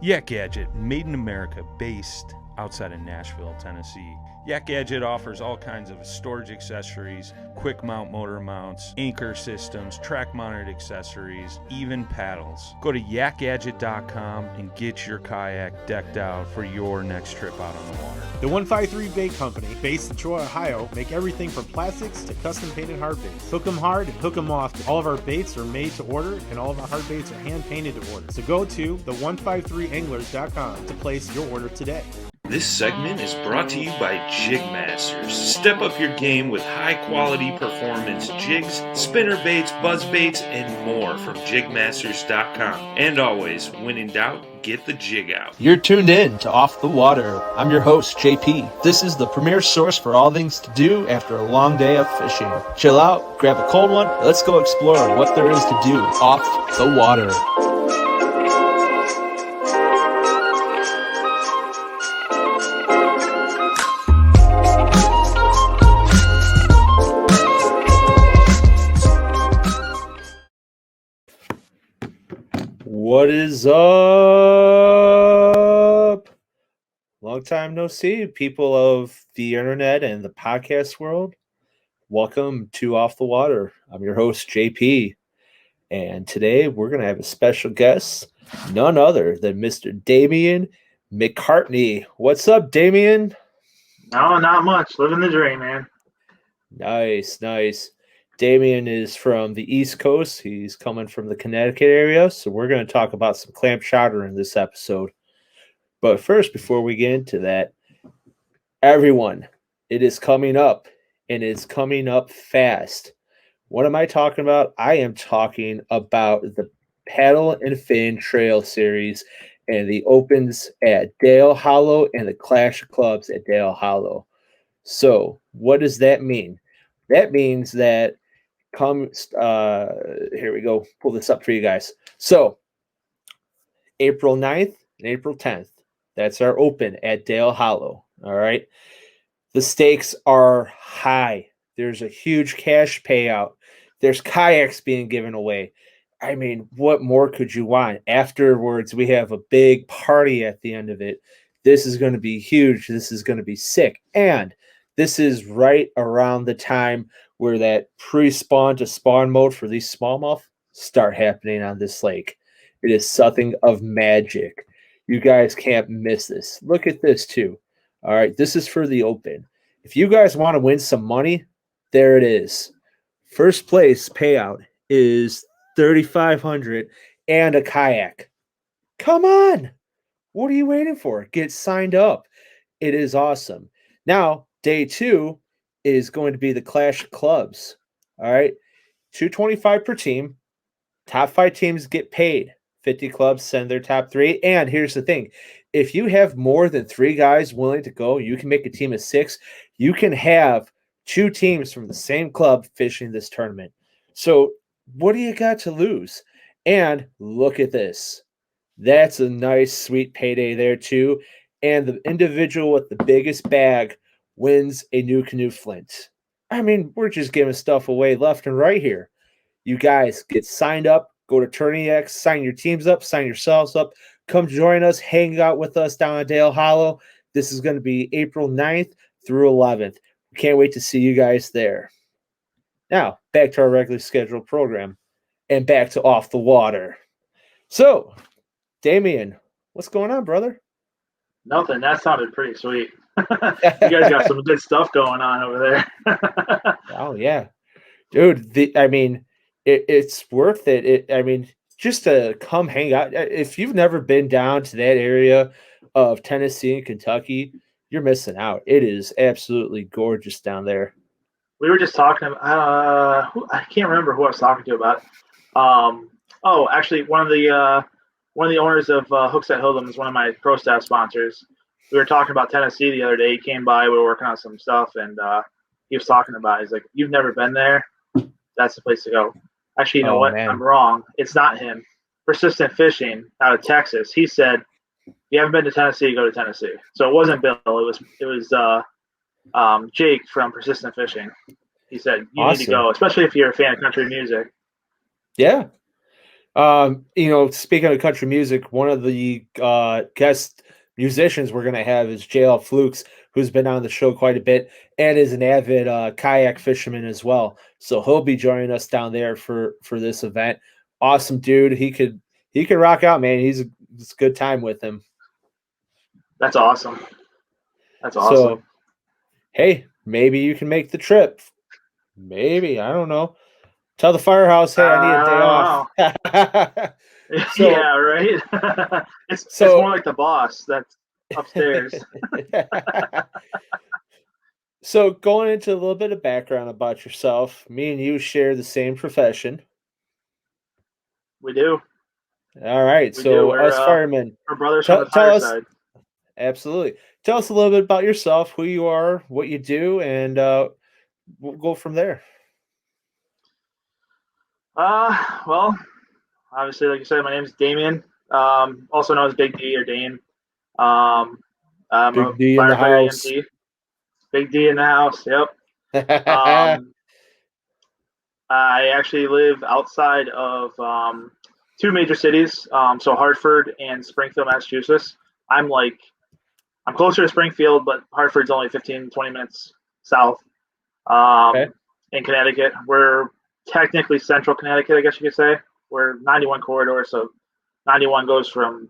Yak Gadget, made in America, based outside of Nashville, Tennessee. Yak Gadget offers all kinds of storage accessories, quick mount motor mounts, anchor systems, track mounted accessories, even paddles. Go to yakgadget.com and get your kayak decked out for your next trip out on the water. The 153 Bait Company, based in Troy, Ohio, make everything from plastics to custom painted hard baits. Hook 'em hard and hook 'em often. All of our baits are made to order and all of our hard baits are hand painted to order. So go to the153anglers.com to place your order today. This segment is brought to you by Jig Masters. Step up your game with high-quality performance jigs, spinner baits, buzz baits, and more from jigmasters.com. And always, when in doubt, get the jig out. You're tuned in to Off the Water. I'm your host, JP. This is the premier source for all things to do after a long day of fishing. Chill out, grab a cold one, and let's go explore what there is to do off the water. What is up? Long time no see, people of the internet and the podcast world. Welcome to Off the Water. I'm your host, JP. And today we're going to have a special guest, none other than Mr. Damian McCartney. What's up, Damian? No, not much. Living the dream, man. Nice, nice. Damian is from the East Coast. He's coming from the Connecticut area, so we're going to talk about some clam chowder in this episode. But first, before we get into that, everyone, it is coming up, and it's coming up fast. What am I talking about? I am talking about the Paddle and Fin Trail Series and the Opens at Dale Hollow and the Clash of Clubs at Dale Hollow. So, what does that mean? That means that here we go. Pull this up for you guys. So April 9th and April 10th, that's our open at Dale Hollow. All right. The stakes are high. There's a huge cash payout. There's kayaks being given away. I mean, what more could you want? Afterwards, we have a big party at the end of it. This is going to be huge. This is going to be sick. And this is right around the time where that pre-spawn to spawn mode for these smallmouth start happening on this lake. It is something of magic. You guys can't miss this. Look at this too. All right, this is for the open. If you guys want to win some money, there it is. First place payout is $3,500 and a kayak. Come on. What are you waiting for? Get signed up. It is awesome. Now, day two is going to be the Clash of Clubs. All right. $225 per team. Top 5 teams get paid. 50 clubs send their top 3. And here's the thing. If you have more than 3 guys willing to go, you can make a team of 6. You can have 2 teams from the same club fishing this tournament. So what do you got to lose? And look at this. That's a nice, sweet payday there too. And the individual with the biggest bag wins a new canoe flint. I mean, we're just giving stuff away left and right here. You guys get signed up, go to Tourney X, sign your teams up, sign yourselves up, come join us, hang out with us down at Dale Hollow. This is going to be April 9th through 11th. We can't wait to see you guys there. Now, back to our regularly scheduled program and back to Off the Water. So, Damian, what's going on, brother? Nothing. That sounded pretty sweet. You guys got some good stuff going on over there. Oh, yeah. Dude, it's worth it. Just to come hang out. If you've never been down to that area of Tennessee and Kentucky, you're missing out. It is absolutely gorgeous down there. We were just talking about, I can't remember who I was talking to about it. Actually, one of the owners of Hooks at Hildum is one of my pro staff sponsors. We were talking about Tennessee the other day. He came by. We were working on some stuff, and he was talking about it. He's like, "You've never been there? That's the place to go." Actually, you know what? Man. I'm wrong. It's not him. Persistent Fishing out of Texas. He said, "If you haven't been to Tennessee, go to Tennessee." So it wasn't Bill. It was Jake from Persistent Fishing. He said, "You need to go, especially if you're a fan of country music." Yeah. Speaking of country music, one of the guest musicians we're gonna have is JL Flukes, who's been on the show quite a bit and is an avid kayak fisherman as well. So he'll be joining us down there for this event. Awesome dude. He could rock out, man. It's a good time with him. That's awesome. That's awesome. So, hey, maybe you can make the trip. Maybe, I don't know. Tell the firehouse, hey, I need a day off. So, yeah, right. It's more like the boss that's upstairs. So going into a little bit of background about yourself, me and you share the same profession. We do. All right. Us firemen, we're brothers from the fireside. Absolutely. Tell us a little bit about yourself, who you are, what you do, and we'll go from there. Well, obviously, like you said, my name is Damian, also known as Big D or Dane. I'm Big D in the house. EMT. Big D in the house. Yep. I actually live outside of two major cities, so Hartford and Springfield, Massachusetts. I'm closer to Springfield, but Hartford's only 15, 20 minutes south. In Connecticut, we're technically central Connecticut, I guess you could say. We're 91 corridor, so 91 goes from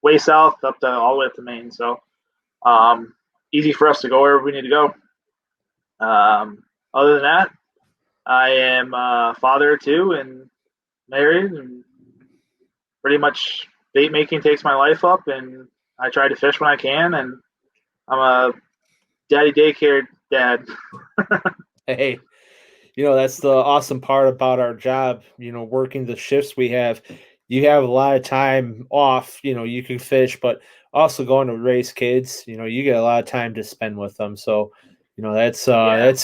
way south up to all the way up to Maine. So easy for us to go wherever we need to go. Other than that, I am a father too, and married, and pretty much bait making takes my life up, and I try to fish when I can, and I'm a daddy daycare dad. Hey, that's the awesome part about our job, working the shifts we have. You have a lot of time off, you can fish, but also going to raise kids, you get a lot of time to spend with them. So, that's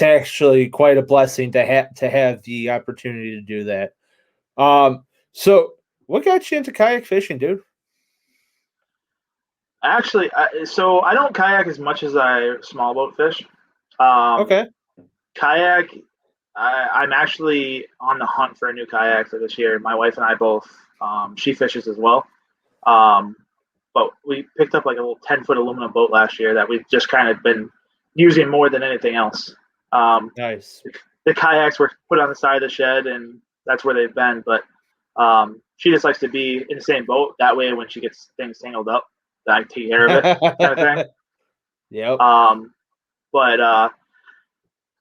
actually quite a blessing to have the opportunity to do that. So what got you into kayak fishing, dude? Actually, so I don't kayak as much as I small boat fish. Okay. Kayak, I'm actually on the hunt for a new kayak for this year. My wife and I both, she fishes as well. But we picked up like a little 10-foot aluminum boat last year that we've just kind of been using more than anything else. Nice. The kayaks were put on the side of the shed, and that's where they've been. But she just likes to be in the same boat. That way, when she gets things tangled up, I take care of it, kind of thing. Yep. But I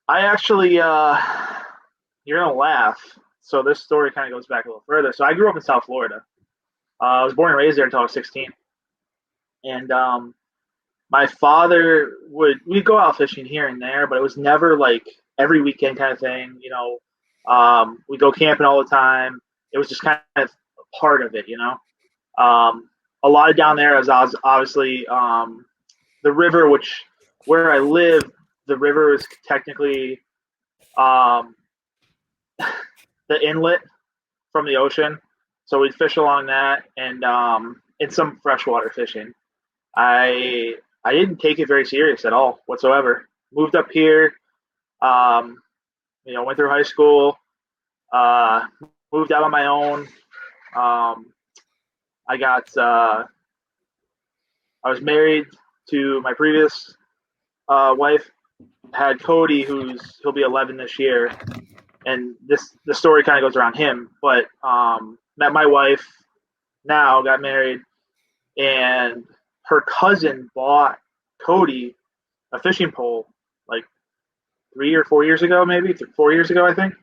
actually, you're gonna laugh. So this story kind of goes back a little further. So I grew up in South Florida. I was born and raised there until I was 16. And my father we'd go out fishing here and there, but it was never like every weekend kind of thing. We'd go camping all the time. It was just kind of part of it, a lot of down there is obviously the river, where I live, the river is technically the inlet from the ocean. So we'd fish along that, and in some freshwater fishing. I didn't take it very serious at all whatsoever. Moved up here, went through high school, moved out on my own. I was married to my previous wife, had Cody, he'll be 11 this year, and the story kind of goes around him. But met my wife, now got married, and her cousin bought Cody a fishing pole like 3 or 4 years ago, maybe 4 years ago, I think.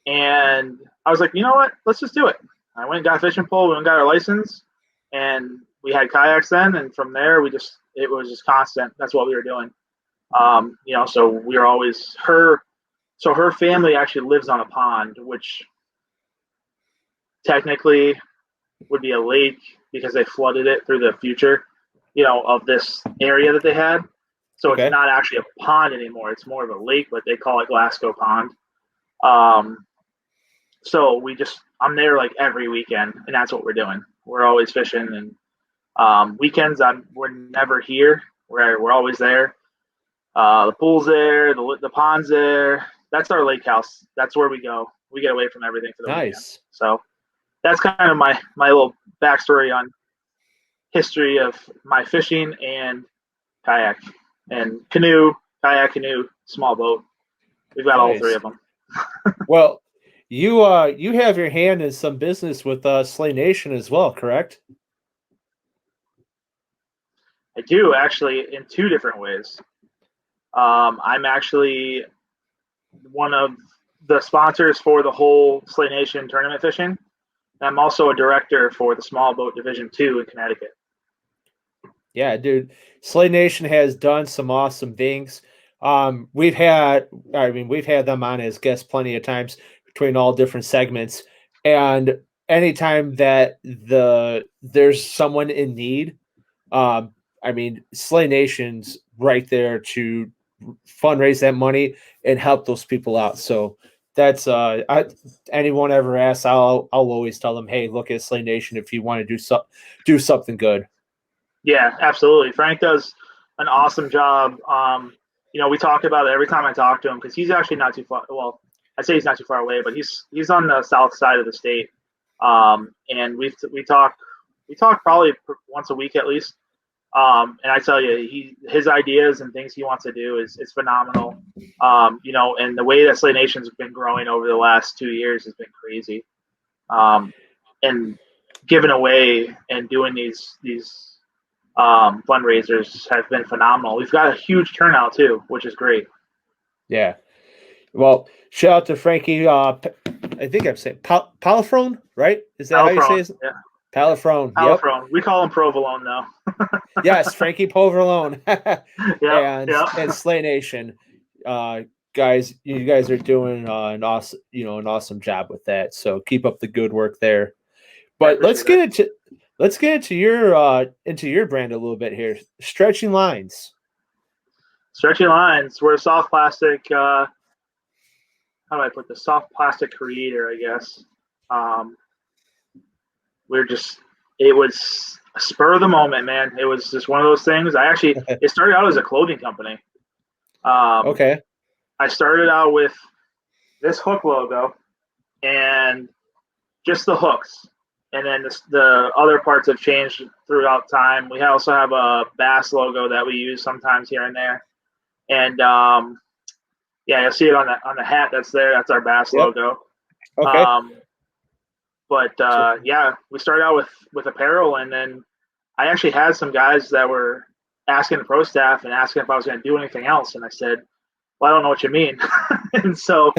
And I was like, you know what? Let's just do it. I went and got a fishing pole. We went and got our license, and we had kayaks then. And from there, it was just constant. That's what we were doing. So we were always her. So her family actually lives on a pond, which technically would be a lake because they flooded it through the future, of this area that they had. So It's not actually a pond anymore. It's more of a lake, but they call it Glasgow Pond. So I'm there like every weekend, and that's what we're doing. We're always fishing, and weekends we're never here. We're always there. The pool's there, the pond's there. That's our lake house. That's where we go. We get away from everything for the weekend. So that's kind of my little backstory on history of my fishing and kayak and kayak, canoe, small boat. We've got all three Nice. of them. Well, you have your hand in some business with Slay Nation as well, correct? I do actually in two different ways. I'm actually one of the sponsors for the whole Slay Nation tournament fishing. And I'm also a director for the Small Boat Division 2 in Connecticut. Yeah, dude. Slay Nation has done some awesome things. We've had them on as guests plenty of times between all different segments. And anytime that there's someone in need, Slay Nation's right there to fundraise that money and help those people out. So that's anyone ever asks, I'll always tell them, hey, look at Slay Nation if you want to do something good. Yeah, absolutely. Frank does an awesome job. We talk about it every time I talk to him because he's actually not too far. Well, I say he's not too far away, but he's on the south side of the state. And we talk probably once a week at least. And I tell you, his ideas and things he wants to do is phenomenal. And the way that Slay Nation's been growing over the last 2 years has been crazy. And giving away and doing these fundraisers have been phenomenal. We've got a huge turnout too, which is great. Yeah. Well, shout out to Frankie. I think I'm saying Palafrone, right? Is that how you say it? Yeah. Palafrone. Palafrone. Yep. We call him Provolone though. Yes, Frankie Poverlone. Yeah. And Slay Nation. Guys, you guys are doing an awesome job with that. So keep up the good work there. But let's get into your brand a little bit here. Stretching Lines. Stretching Lines. We're a soft plastic. How do I put the soft plastic creator? I guess. It was a spur of the moment, man. It was just one of those things. It started out as a clothing company. Okay. I started out with this hook logo and just the hooks. And then the other parts have changed throughout time. We also have a bass logo that we use sometimes here and there. And you'll see it on the hat that's there. That's our bass logo. Okay. We started out with apparel, and then I actually had some guys that were asking the pro staff and asking if I was going to do anything else, and I said, "Well, I don't know what you mean." And so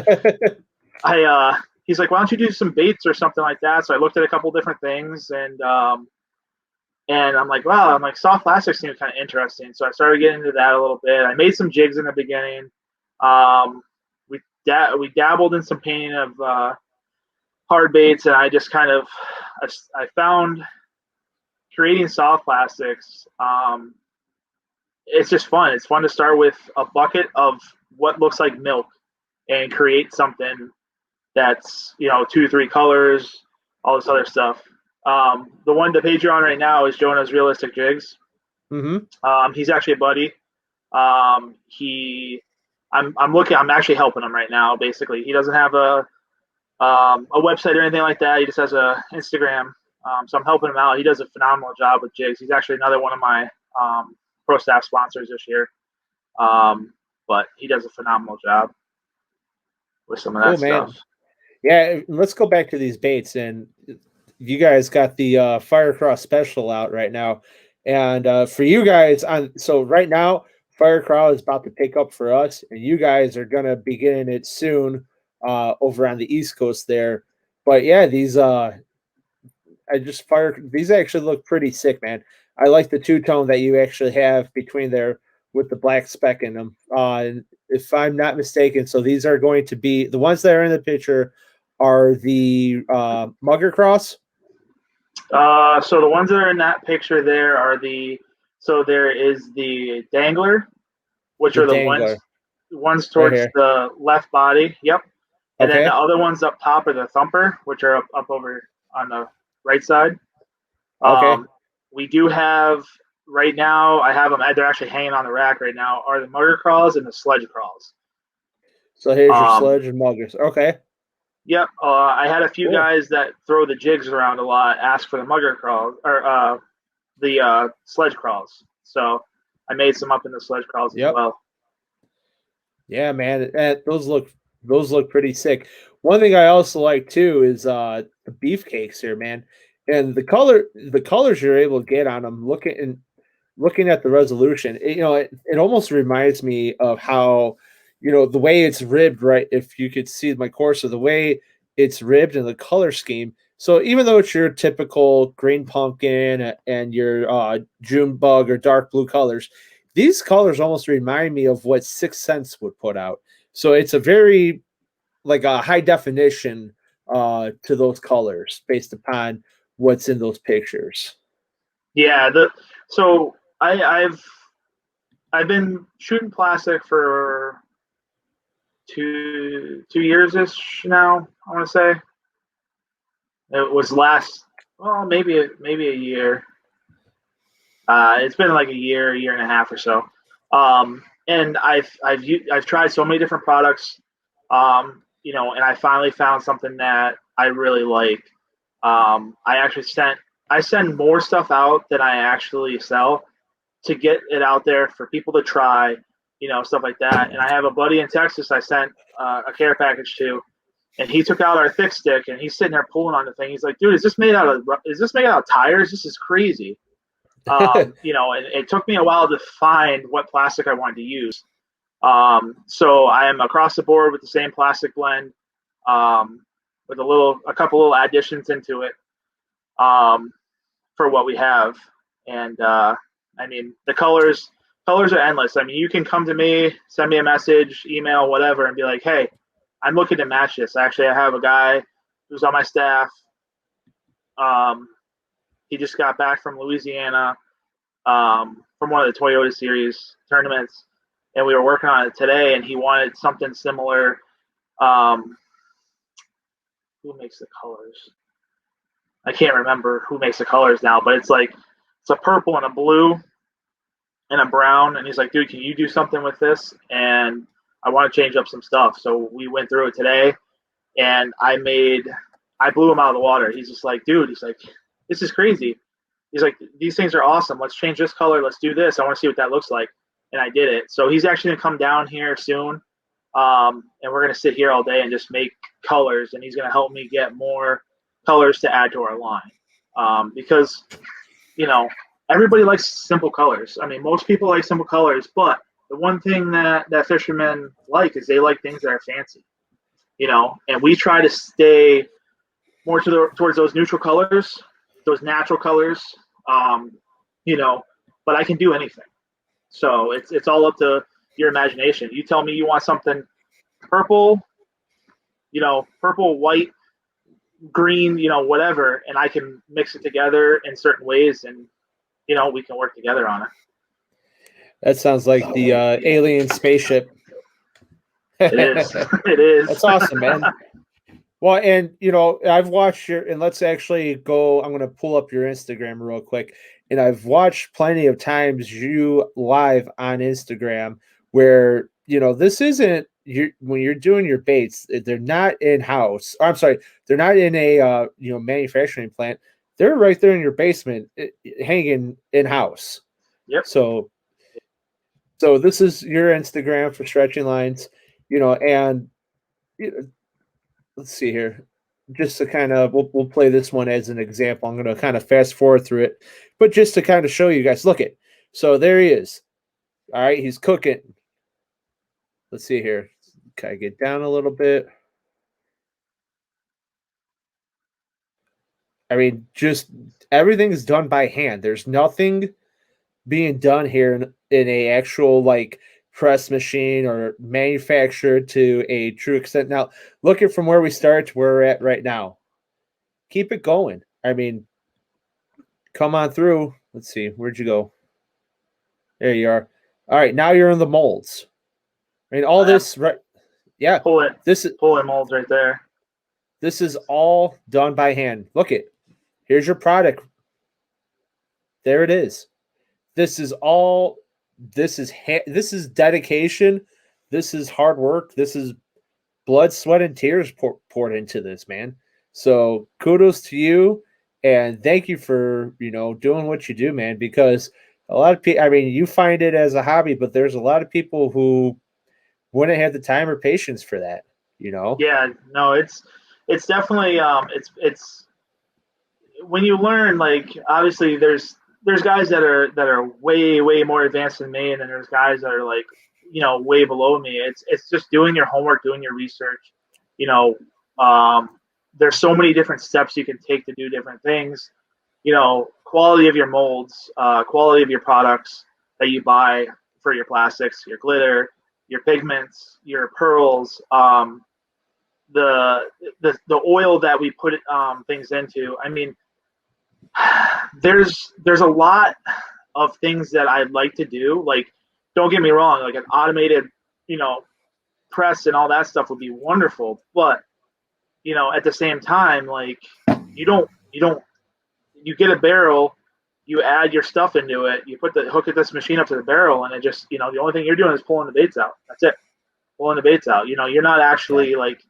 he's like, "Why don't you do some baits or something like that?" So I looked at a couple different things, and I'm like, "Wow," soft plastic seems kind of interesting. So I started getting into that a little bit. I made some jigs in the beginning. We dabbled in some painting of hard baits, and I just kind of I found creating soft plastics. It's just fun. It's fun to start with a bucket of what looks like milk and create something that's 2-3 colors, all this other stuff. The page you're on right now is Jonah's Realistic Jigs. Mm-hmm. He's actually a buddy. I'm actually helping him right now. Basically, he doesn't have a website or anything like that. He just has a Instagram. So I'm helping him out. He does a phenomenal job with jigs. He's actually another one of my pro staff sponsors this year. But he does a phenomenal job with some of that stuff. Yeah, let's go back to these baits. And you guys got the Firecross special out right now. And for you guys, so right now, Firecross is about to pick up for us, and you guys are going to be getting it soon over on the East Coast there. But yeah, these actually look pretty sick, man. I like the two-tone that you actually have between there with the black speck in them. If I'm not mistaken, so these are going to be the ones that are in the picture are the Mugger Cross. So the ones that are in that picture there are there is the Dangler, which are the ones towards the left body. Yep. And then the other ones up top are the Thumper, which are up over on the right side. Okay. We do have right now. I have them. They're actually hanging on the rack right now. Are the Mugger Crawls and the Sledge Crawls. So here's your Sledge and Muggers. Okay. Yep. I had a few Cool. guys that throw the jigs around a lot ask for the mugger crawls or the sledge crawls. So I made some up in the sledge crawls as Yep. well. Yeah, man, those look pretty sick. One thing I also like too is the beefcakes here, man, and the colors you're able to get on them. Looking at the resolution, it almost reminds me of how, the way it's ribbed, right? If you could see my Corsa, the way it's ribbed and the color scheme. So even though it's your typical green pumpkin and your June bug or dark blue colors, these colors almost remind me of what Sixth Sense would put out. So it's a very like a high definition to those colors based upon what's in those pictures. Yeah. So I've been shooting plastic for 2 years ish now. I want to say it was maybe a year. It's been like a year and a half or so. And I've tried so many different products, and I finally found something that I really like. I send more stuff out than I actually sell to get it out there for people to try, stuff like that. And I have a buddy in Texas I sent a care package to, and he took out our thick stick and he's sitting there pulling on the thing. He's like, "Dude, is this made out of tires? This is crazy." And it took me a while to find what plastic I wanted to use. So I am across the board with the same plastic blend, with a couple little additions into it, for what we have. And the colors are endless. I mean, you can come to me, send me a message, email, whatever, and be like, "Hey, I'm looking to match this." Actually, I have a guy who's on my staff. He just got back from Louisiana, from one of the Toyota Series tournaments, and we were working on it today. And he wanted something similar. Who makes the colors? I can't remember who makes the colors now, but it's a purple and a blue and a brown. And he's like, "Dude, can you do something with this?" And I want to change up some stuff. So we went through it today, and I blew him out of the water. He's just like, "Dude," he's like, "this is crazy." He's like, "These things are awesome. Let's change this color. Let's do this. I want to see what that looks like." And I did it. So he's actually going to come down here soon. And we're going to sit here all day and just make colors. And he's going to help me get more colors to add to our line. Because, everybody likes simple colors. I mean, most people like simple colors, but the one thing that fishermen like is they like things that are fancy, and we try to stay more towards those neutral colors, those natural colors, but I can do anything. So it's all up to your imagination. You tell me you want something purple, purple, white, green, whatever, and I can mix it together in certain ways, and we can work together on it. That sounds like the alien spaceship. It is. It is. That's awesome, man. Well, and I've watched and let's actually go. I'm going to pull up your Instagram real quick, and I've watched plenty of times you live on Instagram where this isn't when you're doing your baits. They're not in house. I'm sorry, they're not in a manufacturing plant. They're right there in your basement, hanging in house. Yep. So this is your Instagram for Stretching Lines, and let's see here. Just to kind of, we'll play this one as an example. I'm going to kind of fast forward through it, but just to kind of show you guys. Look it. So there he is. All right, he's cooking. Let's see here. Can I get down a little bit? I mean, just everything is done by hand. There's nothing being done here in a actual press machine or manufactured to a true extent. Now, looking from where we start to where we're at right now, keep it going. I mean, come on through. Let's see. Where'd you go? There you are. All right. Now you're in the molds. I mean, all this, right? Yeah. Pulling molds right there. This is all done by hand. Look it. Here's your product. There it is. This is dedication. This is hard work. This is blood, sweat, and tears poured into this, man. So kudos to you, and thank you for doing what you do, man. Because a lot of people, I mean, you find it as a hobby, but there's a lot of people who wouldn't have the time or patience for that. Yeah, no, it's definitely it's when you learn, like, obviously there's guys that are way more advanced than me, and then there's guys that are like way below me. It's just doing your homework, doing your research. you know there's so many different steps you can take to do different things. Quality of your molds, quality of your products that you buy for your plastics, your glitter, your pigments, your pearls, the oil that we put things into. I mean, there's a lot of things that I'd like to do. Like, don't get me wrong, like an automated, press and all that stuff would be wonderful. But, at the same time, like, you get a barrel, you add your stuff into it, you hook this machine up to the barrel, and it just, the only thing you're doing is pulling the baits out. That's it. Pulling the baits out. You're not actually like,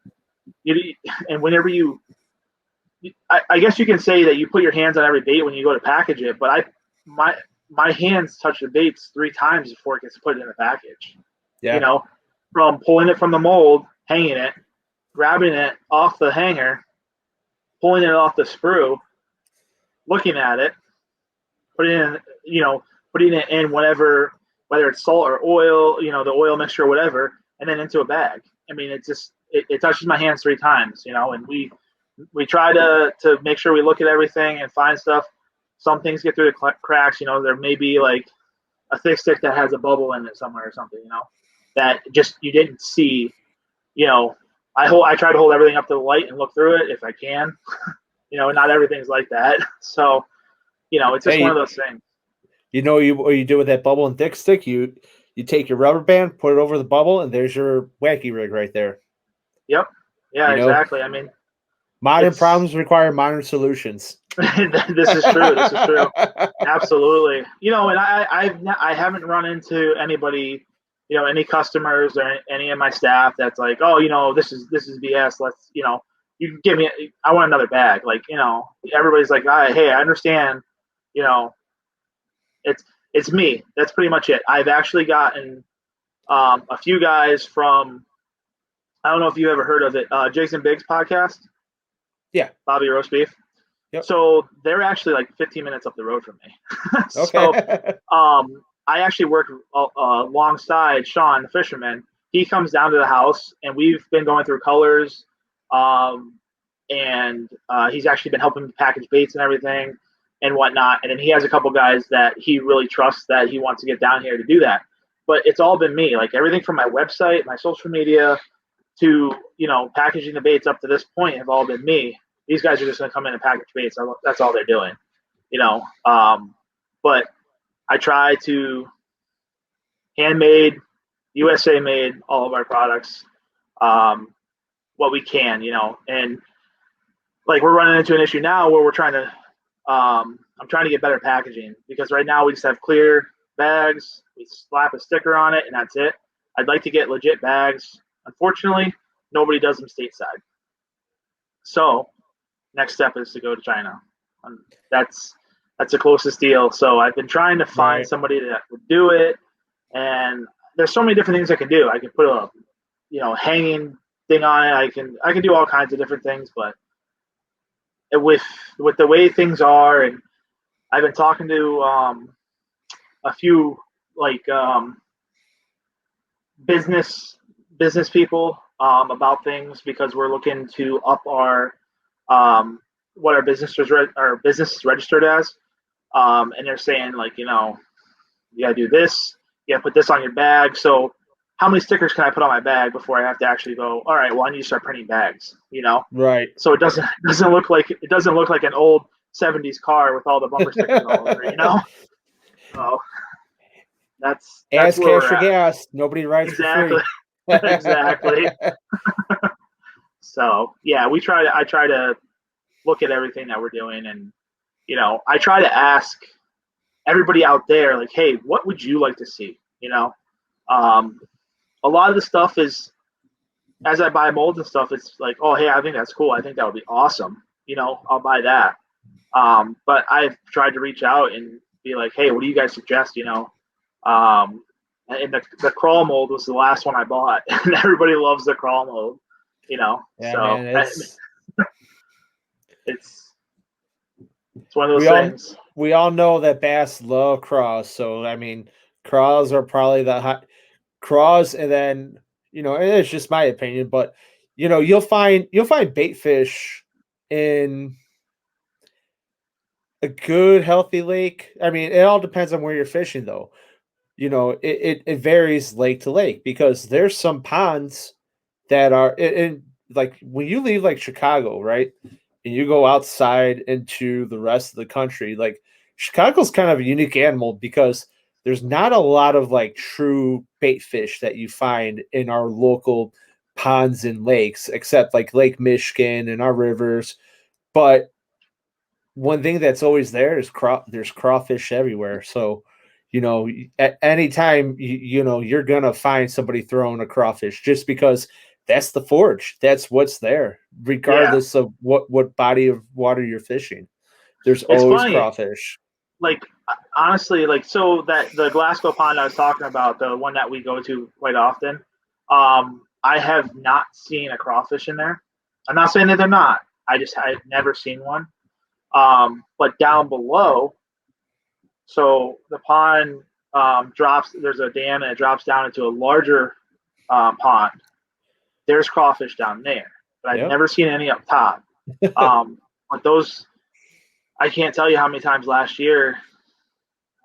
and whenever I guess you can say that you put your hands on every bait when you go to package it, but my hands touch the baits 3 times before it gets put in the package. Yeah. From pulling it from the mold, hanging it, grabbing it off the hanger, pulling it off the sprue, looking at it, putting it in whatever, whether it's salt or oil, the oil mixture or whatever, and then into a bag. I mean, it touches my hands 3 times, and we try to make sure we look at everything and find stuff. Some things get through the cracks. There may be like a thick stick that has a bubble in it somewhere or something, that just you didn't see. I try to hold everything up to the light and look through it if I can. Not everything's like that. So, it's just one of those things. What you do with that bubble and thick stick? You take your rubber band, put it over the bubble, and there's your wacky rig right there. Yep. Yeah, exactly. I mean, modern problems require modern solutions. This is true. This is true. Absolutely. And I haven't run into anybody, any customers or any of my staff that's like, oh, this is BS. Let's, you can give me, I want another bag. Like, everybody's like, hey, I understand, it's me. That's pretty much it. I've actually gotten a few guys from, I don't know if you ever heard of it, Jason Biggs podcast. Yeah. Bobby Roast Beef. Yep. So they're actually like 15 minutes up the road from me. Okay. So I actually work alongside Sean, the fisherman. He comes down to the house, and we've been going through colors, and he's actually been helping me package baits and everything and whatnot. And then he has a couple guys that he really trusts that he wants to get down here to do that. But it's all been me, like everything from my website, my social media, to packaging the baits up to this point have all been me. These guys are just going to come in and package baits. That's all they're doing, But I try to handmade, USA made all of our products, what we can, And like we're running into an issue now where we're trying to, I'm trying to get better packaging, because right now we just have clear bags. We slap a sticker on it and that's it. I'd like to get legit bags. Unfortunately, nobody does them stateside. So next step is to go to China. That's the closest deal. So I've been trying to find somebody that would do it. And there's so many different things I can do. I can put a, hanging thing on it. I can do all kinds of different things, but with the way things are, and I've been talking to a few like business people about things, because we're looking to up our what our business is registered as, and they're saying like, you gotta do this, you gotta put this on your bag. So how many stickers can I put on my bag before I have to actually go, all right, well, I need to start printing bags, Right. So it doesn't look like an old 70s car with all the bumper stickers all over, So that's Ask where cash for gas. Nobody rides exactly. for free. Exactly. So yeah, I try to look at everything that we're doing, and I try to ask everybody out there, like, hey, what would you like to see? A lot of the stuff is as I buy molds and stuff, it's like, oh, hey, I think that's cool. I think that would be awesome. I'll buy that. But I've tried to reach out and be like, hey, what do you guys suggest? And the crawl mold was the last one I bought, and everybody loves the crawl mold. Yeah, So man, it's one of those things. We all know that bass love craws, so I mean, craws are probably the hot craws, and then and it's just my opinion, but you'll find bait fish in a good healthy lake. I mean, it all depends on where you're fishing, though. It varies lake to lake because there's some ponds that are in like when you leave like Chicago, right? And you go outside into the rest of the country, like Chicago's kind of a unique animal because there's not a lot of like true bait fish that you find in our local ponds and lakes, except like Lake Michigan and our rivers. But one thing that's always there is there's crawfish everywhere. So, at any time, you're going to find somebody throwing a crawfish just because that's the forage. That's what's there, regardless of what body of water you're fishing. There's It's always funny. crawfish. Like, honestly, like, so that the Glasgow pond I was talking about, the one that we go to quite often, I have not seen a crawfish in there. I'm not saying that they're not. I've never seen one. But down below, so the pond drops, there's a dam and it drops down into a larger pond. There's crawfish down there, but I've never seen any up top. But those, I can't tell you how many times last year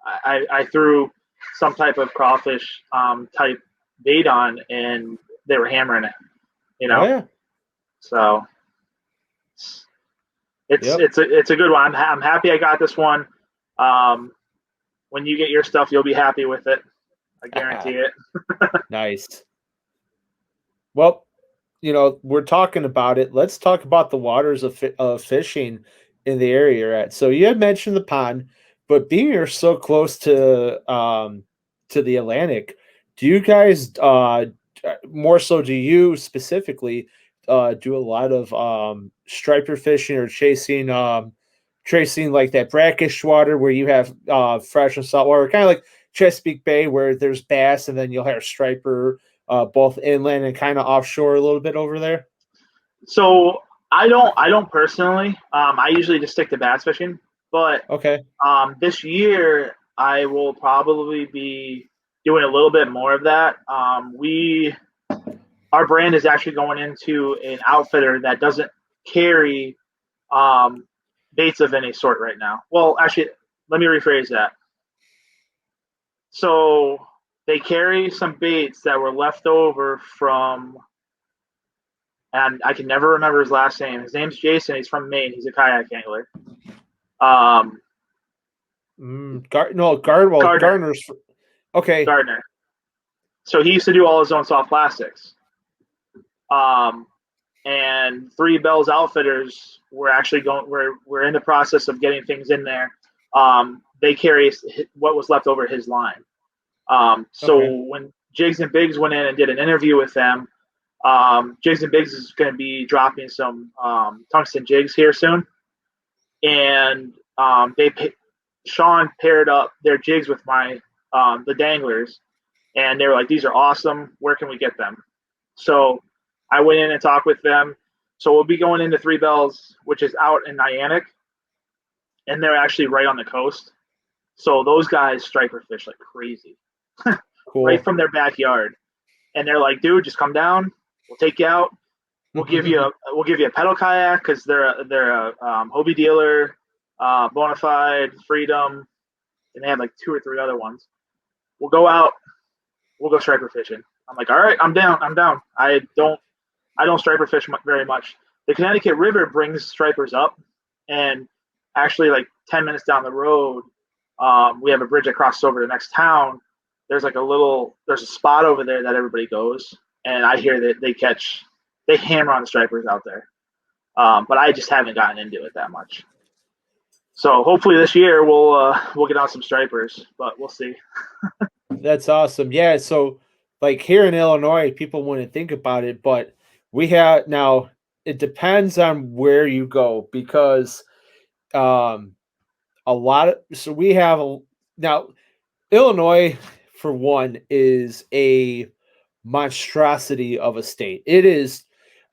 I threw some type of crawfish type bait on and they were hammering it, So it's a good one. I'm happy I got this one. When you get your stuff, you'll be happy with it. I guarantee it. Nice. Well, we're talking about it. Let's talk about the waters of fishing in the area you're at. So you had mentioned the pond, but being you're so close to the Atlantic, do you guys more so? Do you specifically do a lot of striper fishing or chasing like that brackish water where you have fresh and salt water, kind of like Chesapeake Bay where there's bass and then you'll have striper both inland and kind of offshore a little bit over there? So I don't personally. I usually just stick to bass fishing, but okay. This year I will probably be doing a little bit more of that. Our brand is actually going into an outfitter that doesn't carry baits of any sort right now. Well, actually, let me rephrase that. So they carry some baits that were left over from, and I can never remember his last name. His name's Jason. He's from Maine. He's a kayak angler. Gardner's. Okay. Gardner. So he used to do all his own soft plastics. And Three Bells Outfitters were actually we're in the process of getting things in there. They carry what was left over his line. When Jigs and Biggs went in and did an interview with them, Jigs and Biggs is going to be dropping some tungsten jigs here soon, and Sean paired up their jigs with the danglers, and they were like, "These are awesome. Where can we get them?" So I went in and talked with them. So we'll be going into Three Bells, which is out in Niantic, and they're actually right on the coast. So those guys striper fish like crazy, cool. Right from their backyard. And they're like, "Dude, just come down. We'll take you out. We'll give you a pedal kayak because they're a Hobie dealer, Bonafide, Freedom, and they have like 2 or 3 other ones. We'll go out. We'll go striper fishing." I'm like, "All right, I'm down. I don't striper fish very much. The Connecticut River brings stripers up, and actually, like 10 minutes down the road, we have a bridge that crosses over the next town. There's a spot over there that everybody goes, and I hear that they hammer on the stripers out there. But I just haven't gotten into it that much. So hopefully this year we'll get on some stripers, but we'll see." That's awesome. Yeah. So like here in Illinois, people wouldn't think about it, but We have now. It depends on where you go because um, a lot of we have now Illinois for one is a monstrosity of a state. It is.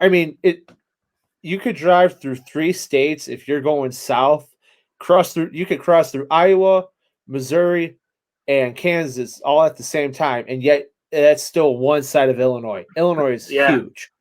I mean it. You could drive through 3 states if you're going south. You could cross through Iowa, Missouri, and Kansas all at the same time, and yet that's still one side of Illinois. Illinois is Yeah. huge,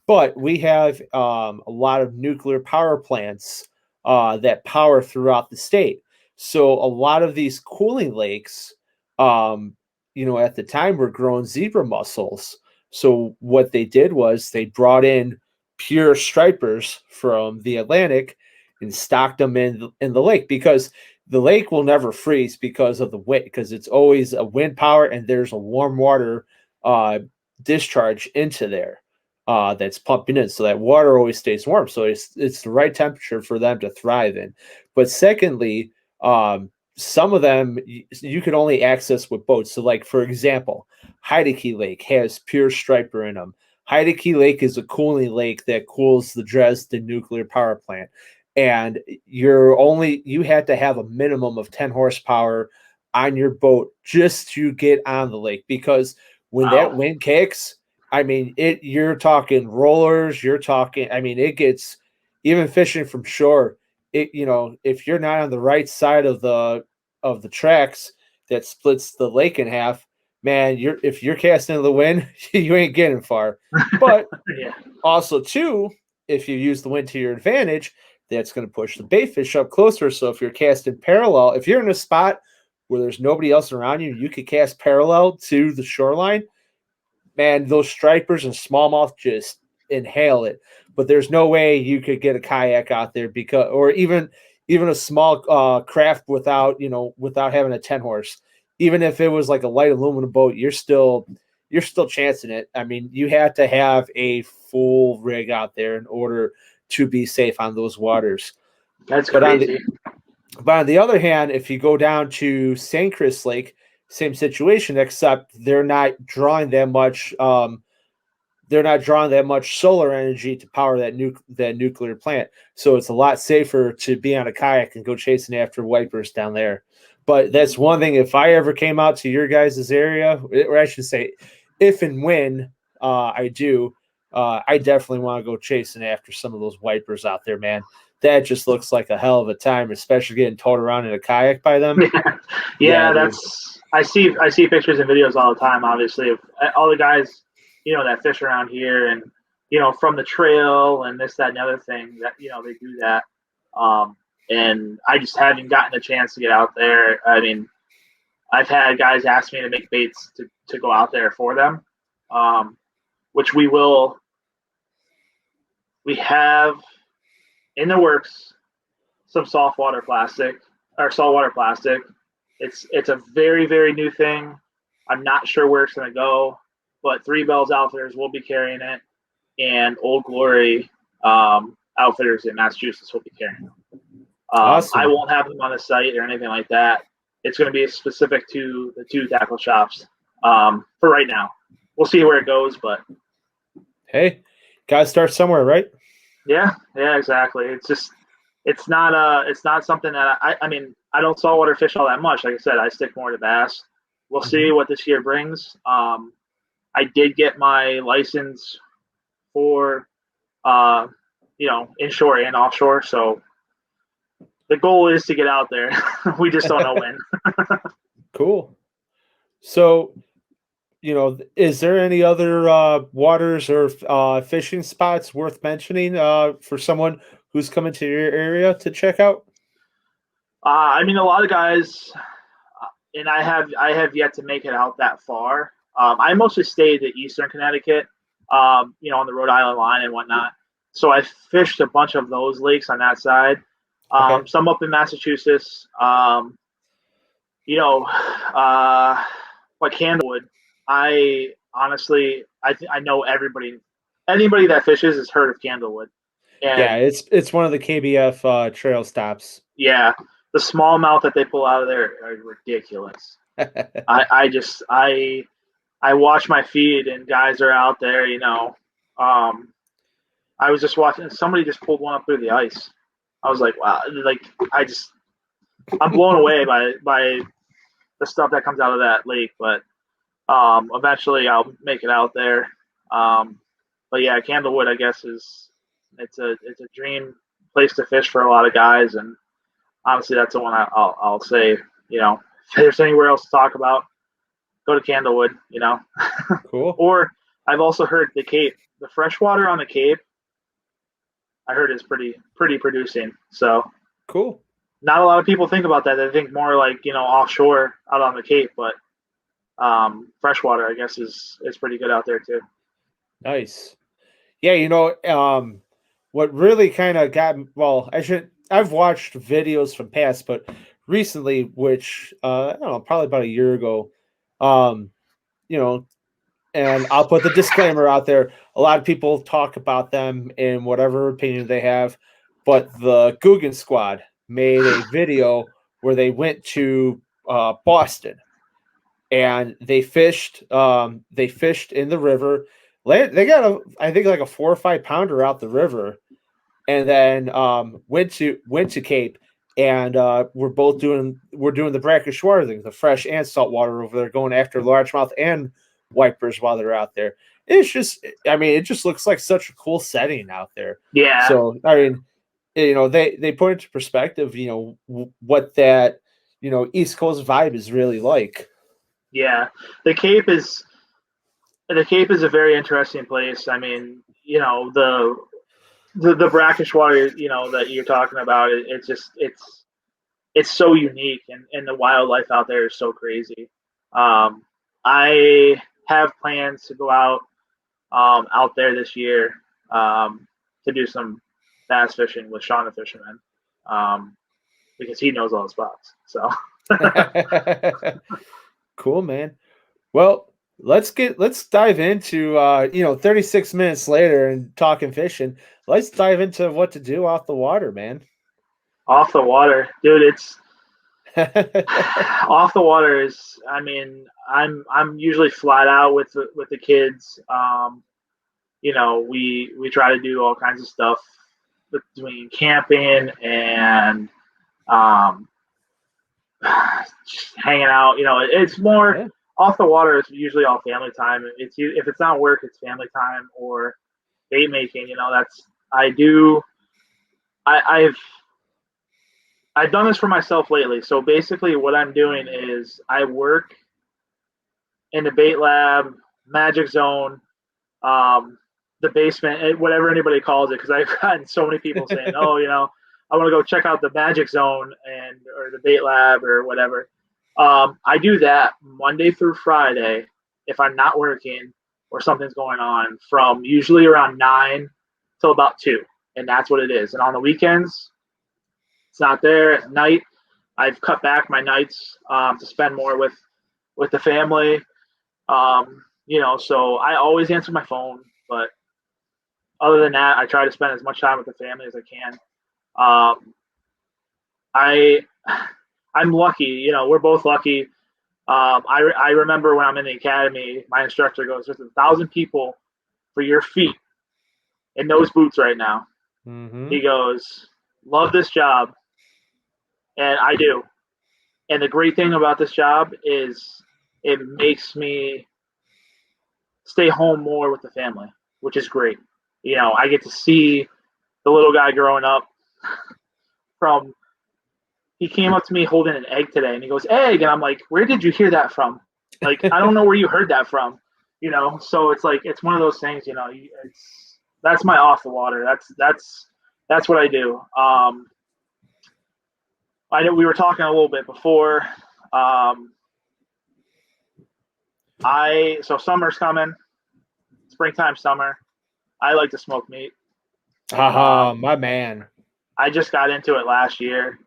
but we have a lot of nuclear power plants that power throughout the state. So a lot of these cooling lakes, at the time were growing zebra mussels. So what they did was they brought in pure stripers from the Atlantic and stocked them in the lake because the lake will never freeze because of the wind, because it's always a wind power and there's a warm water discharge into there that's pumping in, so that water always stays warm. So it's the right temperature for them to thrive in. But secondly, some of them you can only access with boats. So, like for example, Heideke Lake has pure striper in them. Heideke Lake is a cooling lake that cools the Dresden nuclear power plant, and you had to have a minimum of 10 horsepower on your boat just to get on the lake, because when that wind kicks, I mean, you're talking rollers, it gets, even fishing from shore, if you're not on the right side of the tracks that splits the lake in half, man, if you're casting into the wind, you ain't getting far. But Yeah. also too, if you use the wind to your advantage, that's going to push the bait fish up closer. So if you're casting parallel, if you're in a spot where there's nobody else around you, you could cast parallel to the shoreline. Man, those stripers and smallmouth just inhale it. But there's no way you could get a kayak out there, or even a small craft without having a 10 horse. Even if it was like a light aluminum boat, you're still chancing it. I mean, you have to have a full rig out there in order to be safe on those waters. That's crazy. But on the other hand, if you go down to St. Chris Lake, same situation, except they're not drawing that much. They're not drawing that much solar energy to power that nuclear plant, so it's a lot safer to be on a kayak and go chasing after wipers down there. But that's one thing. If I ever came out to your guys' area, or I should say, if and when I do, I definitely want to go chasing after some of those wipers out there, man. That just looks like a hell of a time, especially getting towed around in a kayak by them. Yeah, I see pictures and videos all the time, obviously, of all the guys, that fish around here, and from the trail and this, that, and the other thing, that they do that. And I just haven't gotten a chance to get out there. I mean, I've had guys ask me to make baits to go out there for them, which we will. We have in the works some saltwater plastic. It's a very, very new thing. I'm not sure where it's going to go, but Three Bells Outfitters will be carrying it, and Old Glory Outfitters in Massachusetts will be carrying it. Awesome. I won't have them on the site or anything like that. It's going to be specific to the 2 tackle shops for right now. We'll see where it goes, but hey, gotta start somewhere, right? Yeah, exactly. It's not something that I mean, I don't saltwater fish all that much. Like I said, I stick more to bass. We'll see what this year brings. I did get my license for inshore and offshore, so the goal is to get out there. We just don't know when. Cool. So, is there any other waters or fishing spots worth mentioning for someone who's coming to your area to check out? I mean, a lot of guys, and I have yet to make it out that far. I mostly stayed at Eastern Connecticut, on the Rhode Island line and whatnot. So I fished a bunch of those lakes on that side. Okay. Some up in Massachusetts. Like Candlewood. I honestly, I know anybody that fishes has heard of Candlewood. And yeah, it's one of the KBF trail stops. Yeah, the smallmouth that they pull out of there are ridiculous. I watch my feed and guys are out there, I was just watching. Somebody just pulled one up through the ice. I was like, wow! Like I'm blown away by the stuff that comes out of that lake. But eventually I'll make it out there. But yeah, Candlewood, I guess, it's a dream place to fish for a lot of guys, and honestly, that's the one I'll say. If there's anywhere else to talk about, go to Candlewood. Cool. Or I've also heard the Cape, the freshwater on the Cape. I heard is pretty producing. So Cool. not a lot of people think about that. They think more like offshore out on the Cape, but freshwater, I guess, is pretty good out there too. Nice. Yeah, what really kind of got I've watched videos from past, but recently, which I don't know, probably about a year ago, and I'll put the disclaimer out there. A lot of people talk about them in whatever opinion they have, but the Googan Squad made a video where they went to Boston and they fished. They fished in the river. They got I think like a 4 or 5 pounder out the river, and then went to Cape, and we're doing the brackish water thing, the fresh and salt water over there, going after largemouth and wipers while they're out there. It's just, it just looks like such a cool setting out there. Yeah. So they put into perspective, what that East Coast vibe is really like. Yeah, the Cape is a very interesting place. I mean, the brackish water, that you're talking about, it's so unique, and the wildlife out there is so crazy. I have plans to go out there this year to do some bass fishing with Sean the Fisherman, because he knows all the spots. So cool, man. Well, let's dive into 36 minutes later and talking fishing. Let's dive into what to do off the water, man. Off the water, dude. It's off the water is. I mean, I'm usually flat out with the kids. We try to do all kinds of stuff between camping and just hanging out. It's more off the water. It's usually all family time. If it's not work, it's family time or bait making. I've done this for myself lately. So basically what I'm doing is I work in the bait lab, magic zone, the basement, whatever anybody calls it, because I've gotten so many people saying, oh, I want to go check out the magic zone or the bait lab or whatever. I do that Monday through Friday if I'm not working or something's going on, from usually around 9 till about 2. And that's what it is. And on the weekends, it's not there. At night, I've cut back my nights to spend more with the family. So I always answer my phone, but other than that, I try to spend as much time with the family as I can. I'm lucky. We're both lucky. I remember when I'm in the academy, my instructor goes, "There's 1,000 people for your feet in those boots right now." Mm-hmm. He goes, "Love this job." And I do. And the great thing about this job is it makes me stay home more with the family, which is great. I get to see the little guy growing up he came up to me holding an egg today, and he goes, "Egg," and I'm like, "Where did you hear that from?" Like, I don't know where you heard that from, So it's like, it's one of those things, that's my off the water. That's what I do. I know we were talking a little bit before. So summer's coming, springtime, summer. I like to smoke meat. My man. I just got into it last year.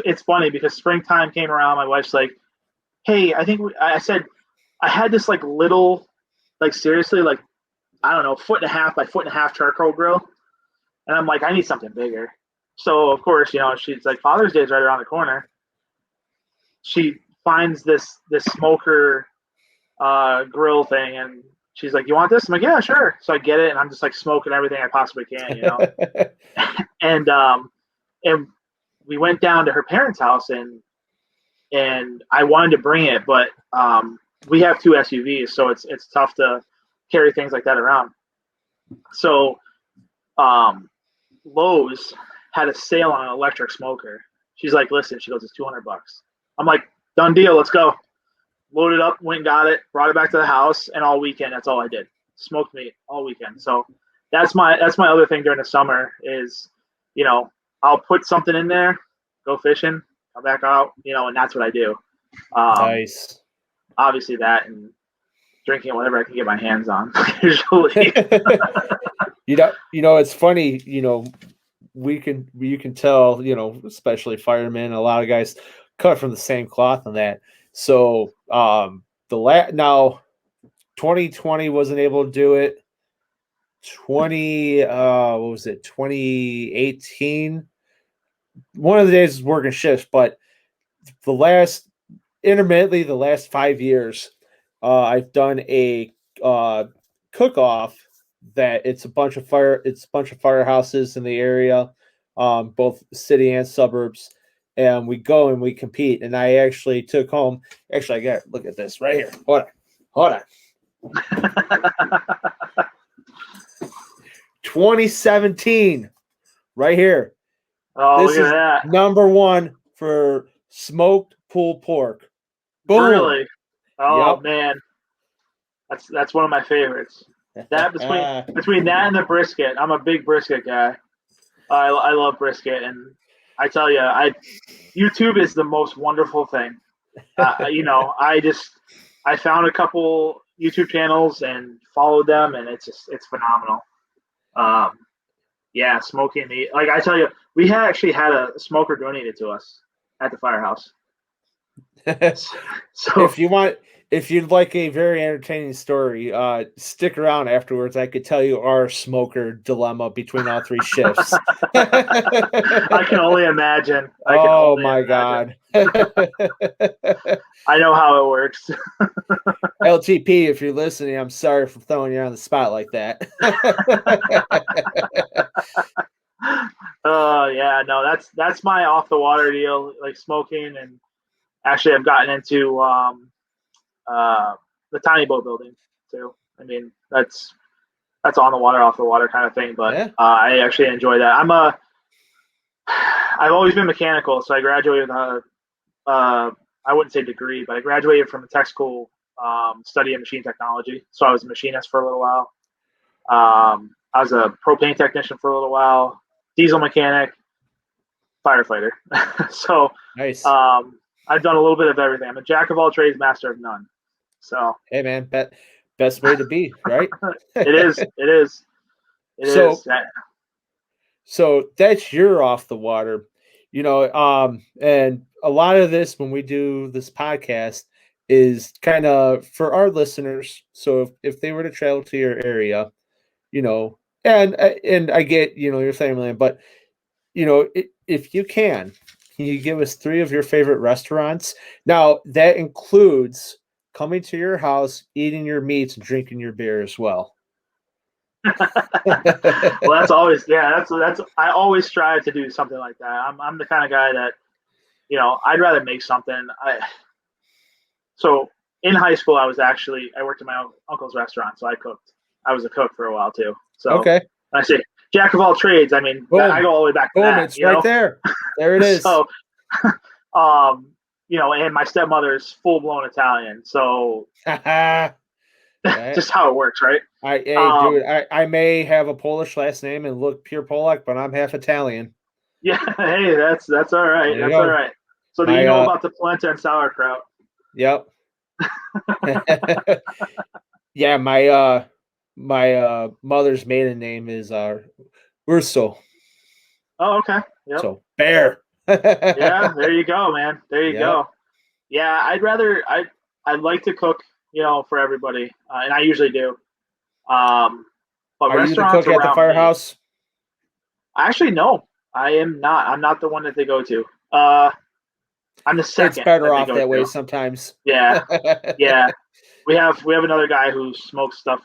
It's funny because springtime came around. My wife's like, "Hey, I said I had this like little, like seriously, like, I don't know, 1.5 by 1.5 charcoal grill," and I'm like, "I need something bigger." So of course, she's like, Father's Day is right around the corner. She finds this smoker grill thing, and she's like, "You want this?" I'm like, "Yeah, sure." So I get it, and I'm just like smoking everything I possibly can, you know. And we went down to her parents' house, and I wanted to bring it, but we have 2 SUVs, so it's tough to carry things like that around. So Lowe's had a sale on an electric smoker. She's like, "Listen," she goes, "it's $200." I'm like, "Done deal, let's go." Loaded up, went and got it, brought it back to the house, and all weekend that's all I did. Smoked meat all weekend. So that's my other thing during the summer is, you know, I'll put something in there, go fishing, come back out, you know, and that's what I do. Nice. Obviously that and drinking whatever I can get my hands on usually. You know, it's funny, you know, you can tell, you know, especially firemen, a lot of guys cut from the same cloth on that. So now 2020 wasn't able to do it. 2018. One of the days was working shifts, but the last 5 years, I've done a cook-off that it's a bunch of firehouses in the area, both city and suburbs, and we go and we compete. And I actually took home. Actually, I got look at this right here. Hold on. 2017, right here. Oh, This look is at that. number 1 for smoked pulled pork. Boom. Really? Oh Yep. man. That's one of my favorites. That between that and the brisket, I'm a big brisket guy. I love brisket, and I tell you, YouTube is the most wonderful thing. You know, I found a couple YouTube channels and followed them, and it's phenomenal. Yeah, smoking meat. Like I tell you, we actually had a smoker donated to us at the firehouse. So if you'd like a very entertaining story, stick around afterwards. I could tell you our smoker dilemma between all 3 shifts. I can only imagine. Oh my God. I know how it works. LTP, if you're listening, I'm sorry for throwing you on the spot like that. Yeah, no, that's my off the water deal, like smoking, and actually I've gotten into the tiny boat building too. I mean, that's on the water, off the water kind of thing, but yeah. I actually enjoy that. I've always been mechanical, so I graduated with I wouldn't say degree, but I graduated from a tech school studying machine technology. So I was a machinist for a little while. I was a propane technician for a little while, diesel mechanic, firefighter. So nice. I've done a little bit of everything. I'm a jack of all trades, master of none. So hey man, best way to be, right? It is. So that's your off the water, you know, and a lot of this when we do this podcast is kind of for our listeners. So if they were to travel to your area, you know, and I get, you know, your family, but you know, if you can you give us 3 of your favorite restaurants? Now that includes coming to your house, eating your meats, and drinking your beer as well. Well, that's always I always strive to do something like that. I'm the kind of guy that, you know, I'd rather make something. So in high school, I worked at my uncle's restaurant, so I cooked. I was a cook for a while too. So okay, I say jack of all trades. I mean, I go all the way back to that. It's right there. There it is. So, you know, and my stepmother's full blown Italian, so just how it works, right? Dude, I may have a Polish last name and look pure Polak, but I'm half Italian. Yeah, hey, that's all right. That's all right. So do you know about the polenta and sauerkraut? Yep. Yeah, my mother's maiden name is Urso. Oh, okay. Yep. So bear. Yeah, there you go, man. There you go. Yeah, I'd like to cook, you know, for everybody, and I usually do. But are restaurants you the cook at the firehouse? Actually, no, I am not. I'm not the one that they go to. I'm the second. It's better off that way sometimes. Yeah, yeah. We have another guy who smokes stuff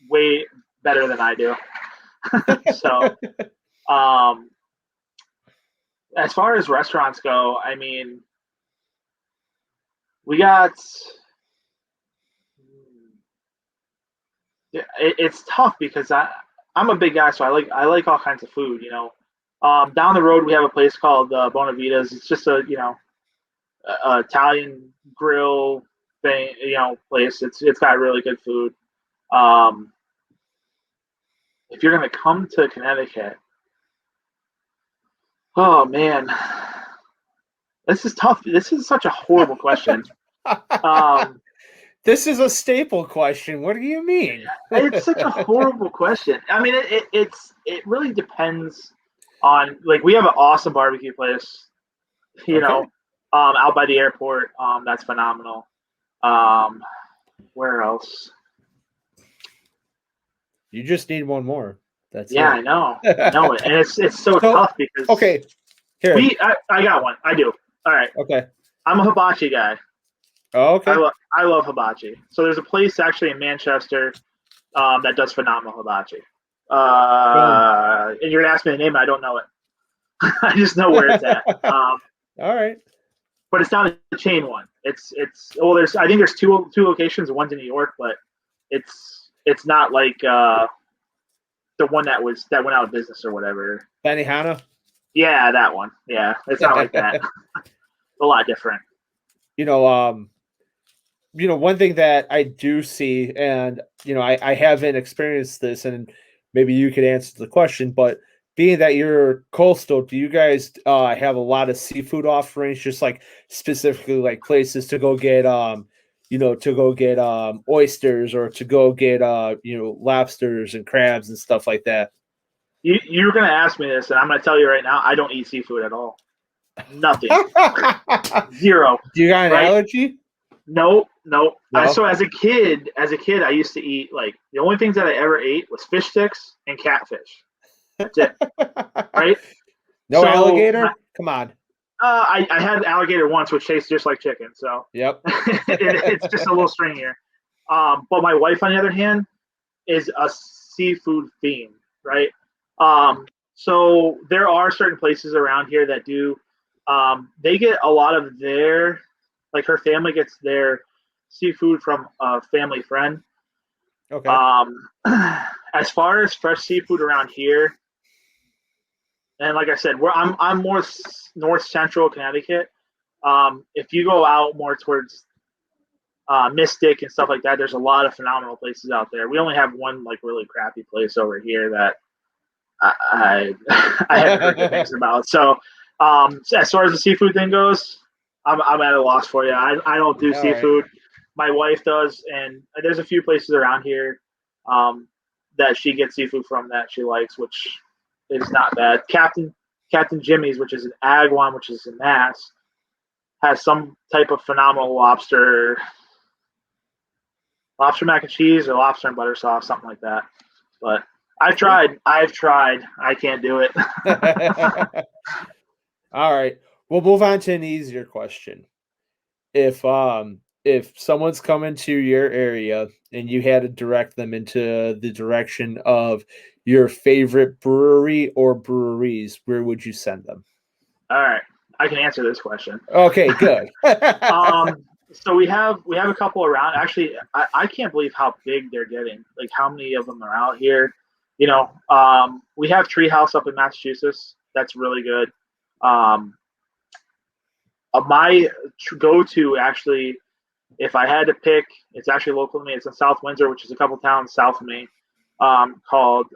way better than I do. So, as far as restaurants go, I mean, we got. It's tough because I'm a big guy, so I like all kinds of food. Down the road we have a place called Bonavitas. It's just a Italian grill thing, place. It's got really good food. If you're gonna come to Connecticut, oh man, this is tough. This is such a horrible question. This is a staple question. What do you mean? It's such a horrible question. I mean, it really depends on, like, we have an awesome barbecue place, out by the airport. That's phenomenal. Where else? You just need one more. That's it. I know it, and it's so tough because here I got one. I do. All right. Okay. I'm a hibachi guy. Oh, okay. I love hibachi. So there's a place actually in Manchester that does phenomenal hibachi. And you're gonna ask me the name, I don't know it. I just know where it's at. All right. But it's not a chain one. It's I think there's two locations. One's in New York, but it's not like the one that went out of business or whatever. Benihana? Yeah, that one. Yeah, it's not like that. A lot different. One thing that I do see, and I haven't experienced this, and maybe you could answer the question, but being that you're coastal, do you guys have a lot of seafood offerings, just like specifically like places to go get oysters, or to go get lobsters and crabs and stuff like that? You're gonna ask me this, and I'm gonna tell you right now, I don't eat seafood at all. Nothing. Zero. Do you got an allergy? Nope. No? So as a kid, I used to eat, like, the only things that I ever ate was fish sticks and catfish. That's it. Right? No alligator? Come on. I had alligator once, which tastes just like chicken. So yep. It's just a little stringier. But my wife, on the other hand, is a seafood fiend, right? So there are certain places around here that do. They get a lot of their, like, her family gets their seafood from a family friend. Okay. As far as fresh seafood around here, and like I said, I'm more north central Connecticut. If you go out more towards Mystic and stuff like that, there's a lot of phenomenal places out there. We only have one, like, really crappy place over here that I haven't heard good things about. So as far as the seafood thing goes, I'm at a loss for you. I don't do seafood. Right. My wife does, and there's a few places around here that she gets seafood from that she likes, which is not bad. Captain Jimmy's, which is an ag one, which is in Mass, has some type of phenomenal lobster mac and cheese, or lobster and butter sauce, something like that. But I've tried. I can't do it. All right. We'll move on to an easier question. If someone's coming to your area and you had to direct them into the direction of your favorite brewery or breweries, where would you send them? All right. I can answer this question. Okay, good. So we have a couple around. Actually, I can't believe how big they're getting. Like, how many of them are out here. We have Treehouse up in Massachusetts. That's really good. My go-to, actually, if I had to pick, it's actually local to me. It's in South Windsor, which is a couple towns south of me, called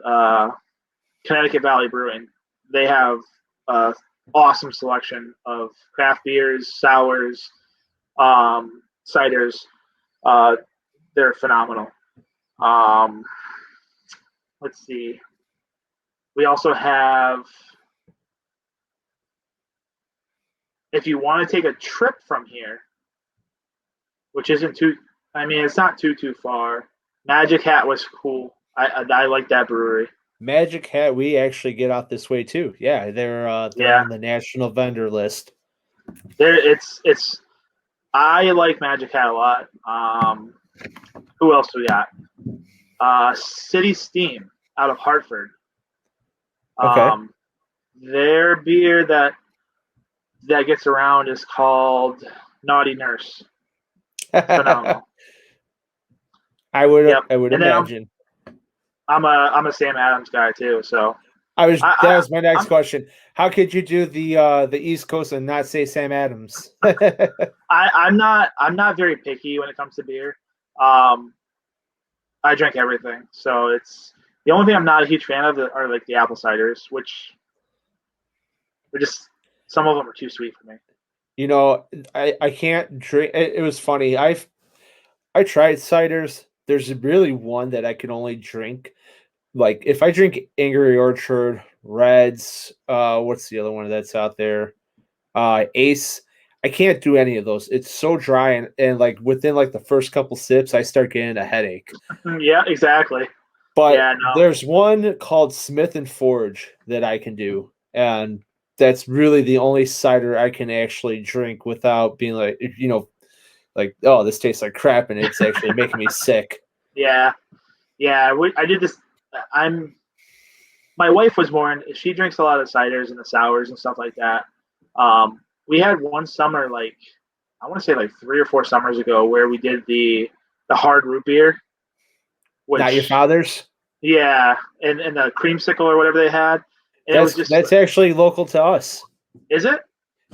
Connecticut Valley Brewing. They have an awesome selection of craft beers, sours, ciders. They're phenomenal. Let's see. We also have, if you want to take a trip from here, which isn't too, it's not too far. Magic Hat was cool. I like that brewery. Magic Hat, we actually get out this way too. Yeah, they're on the national vendor list. I like Magic Hat a lot. Who else we got? City Steam out of Hartford. Okay. Their beer that gets around is called Naughty Nurse. Phenomenal. I would Yep. And then imagine. I'm a Sam Adams guy too. So That was my next question. How could you do the East Coast and not say Sam Adams? I'm not very picky when it comes to beer. I drink everything, so it's the only thing I'm not a huge fan of are like the apple ciders, which are just some of them are too sweet for me. You know, I can't drink. It was funny. I tried ciders. There's really one that I can only drink. Like if I drink Angry Orchard, Reds, what's the other one that's out there? Ace. I can't do any of those. It's so dry and like within like the first couple sips, I start getting a headache. Yeah, exactly. But Yeah, no. there's one called Smith and Forge that I can do, and that's really the only cider I can actually drink without being like, like, oh, this tastes like crap, and it's actually making me sick. Yeah. I did this. My wife was more. She drinks a lot of ciders and the sours and stuff like that. We had one summer, like I want to say like 3 or 4 summers ago, where we did the hard root beer. Which, Not your father's? Yeah, and the creamsicle or whatever they had. And that's actually local to us. Is it?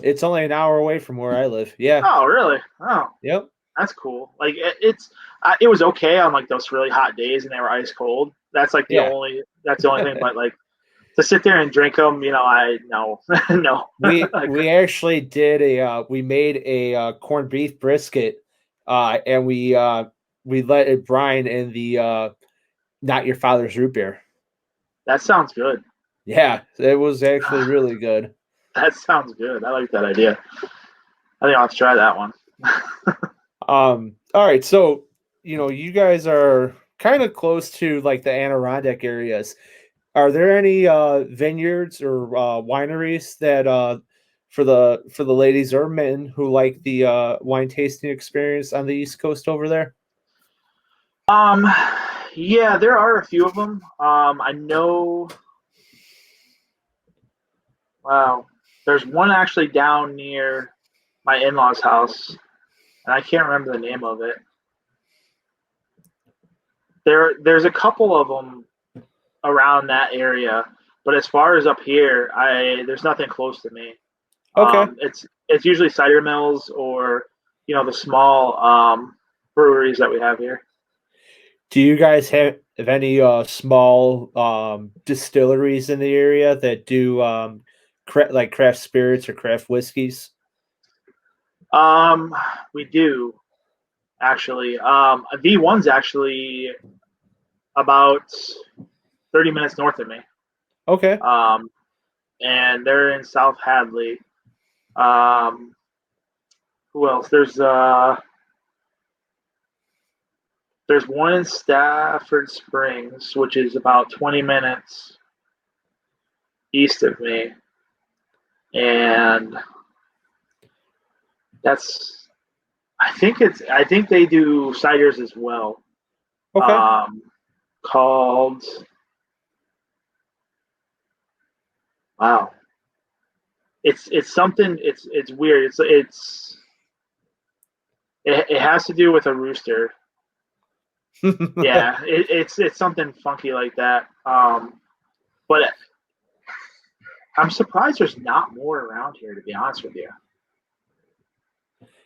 It's only an hour away from where I live. Yeah. Oh, really? Oh. Yep. That's cool. Like it was okay on like those really hot days and they were ice cold. That's like the only thing. But like to sit there and drink them, no. We actually did we made a corned beef brisket, and we let it brine in the Not Your Father's root beer. That sounds good. Yeah, it was actually really good. That sounds good. I like that idea. I think I'll have to try that one. All right, so you guys are kind of close to like the Adirondack areas. Are there any vineyards or wineries that for the ladies or men who like the wine tasting experience on the East Coast over there? Yeah, there are a few of them. I know. Wow, there's one actually down near my in-laws' house, and I can't remember the name of it. There's a couple of them around that area, but as far as up here, there's nothing close to me. Okay. It's usually cider mills or the small breweries that we have here. Do you guys have any small distilleries in the area that do like craft spirits or craft whiskeys? We do actually. V1's actually about 30 minutes north of me. Okay. And they're in South Hadley. Who else? There's one in Stafford Springs, which is about 20 minutes east of me. And I think they do ciders as well. Okay. Called wow. It's something it's weird. It has to do with a rooster. Yeah, it's something funky like that. But I'm surprised there's not more around here, to be honest with you.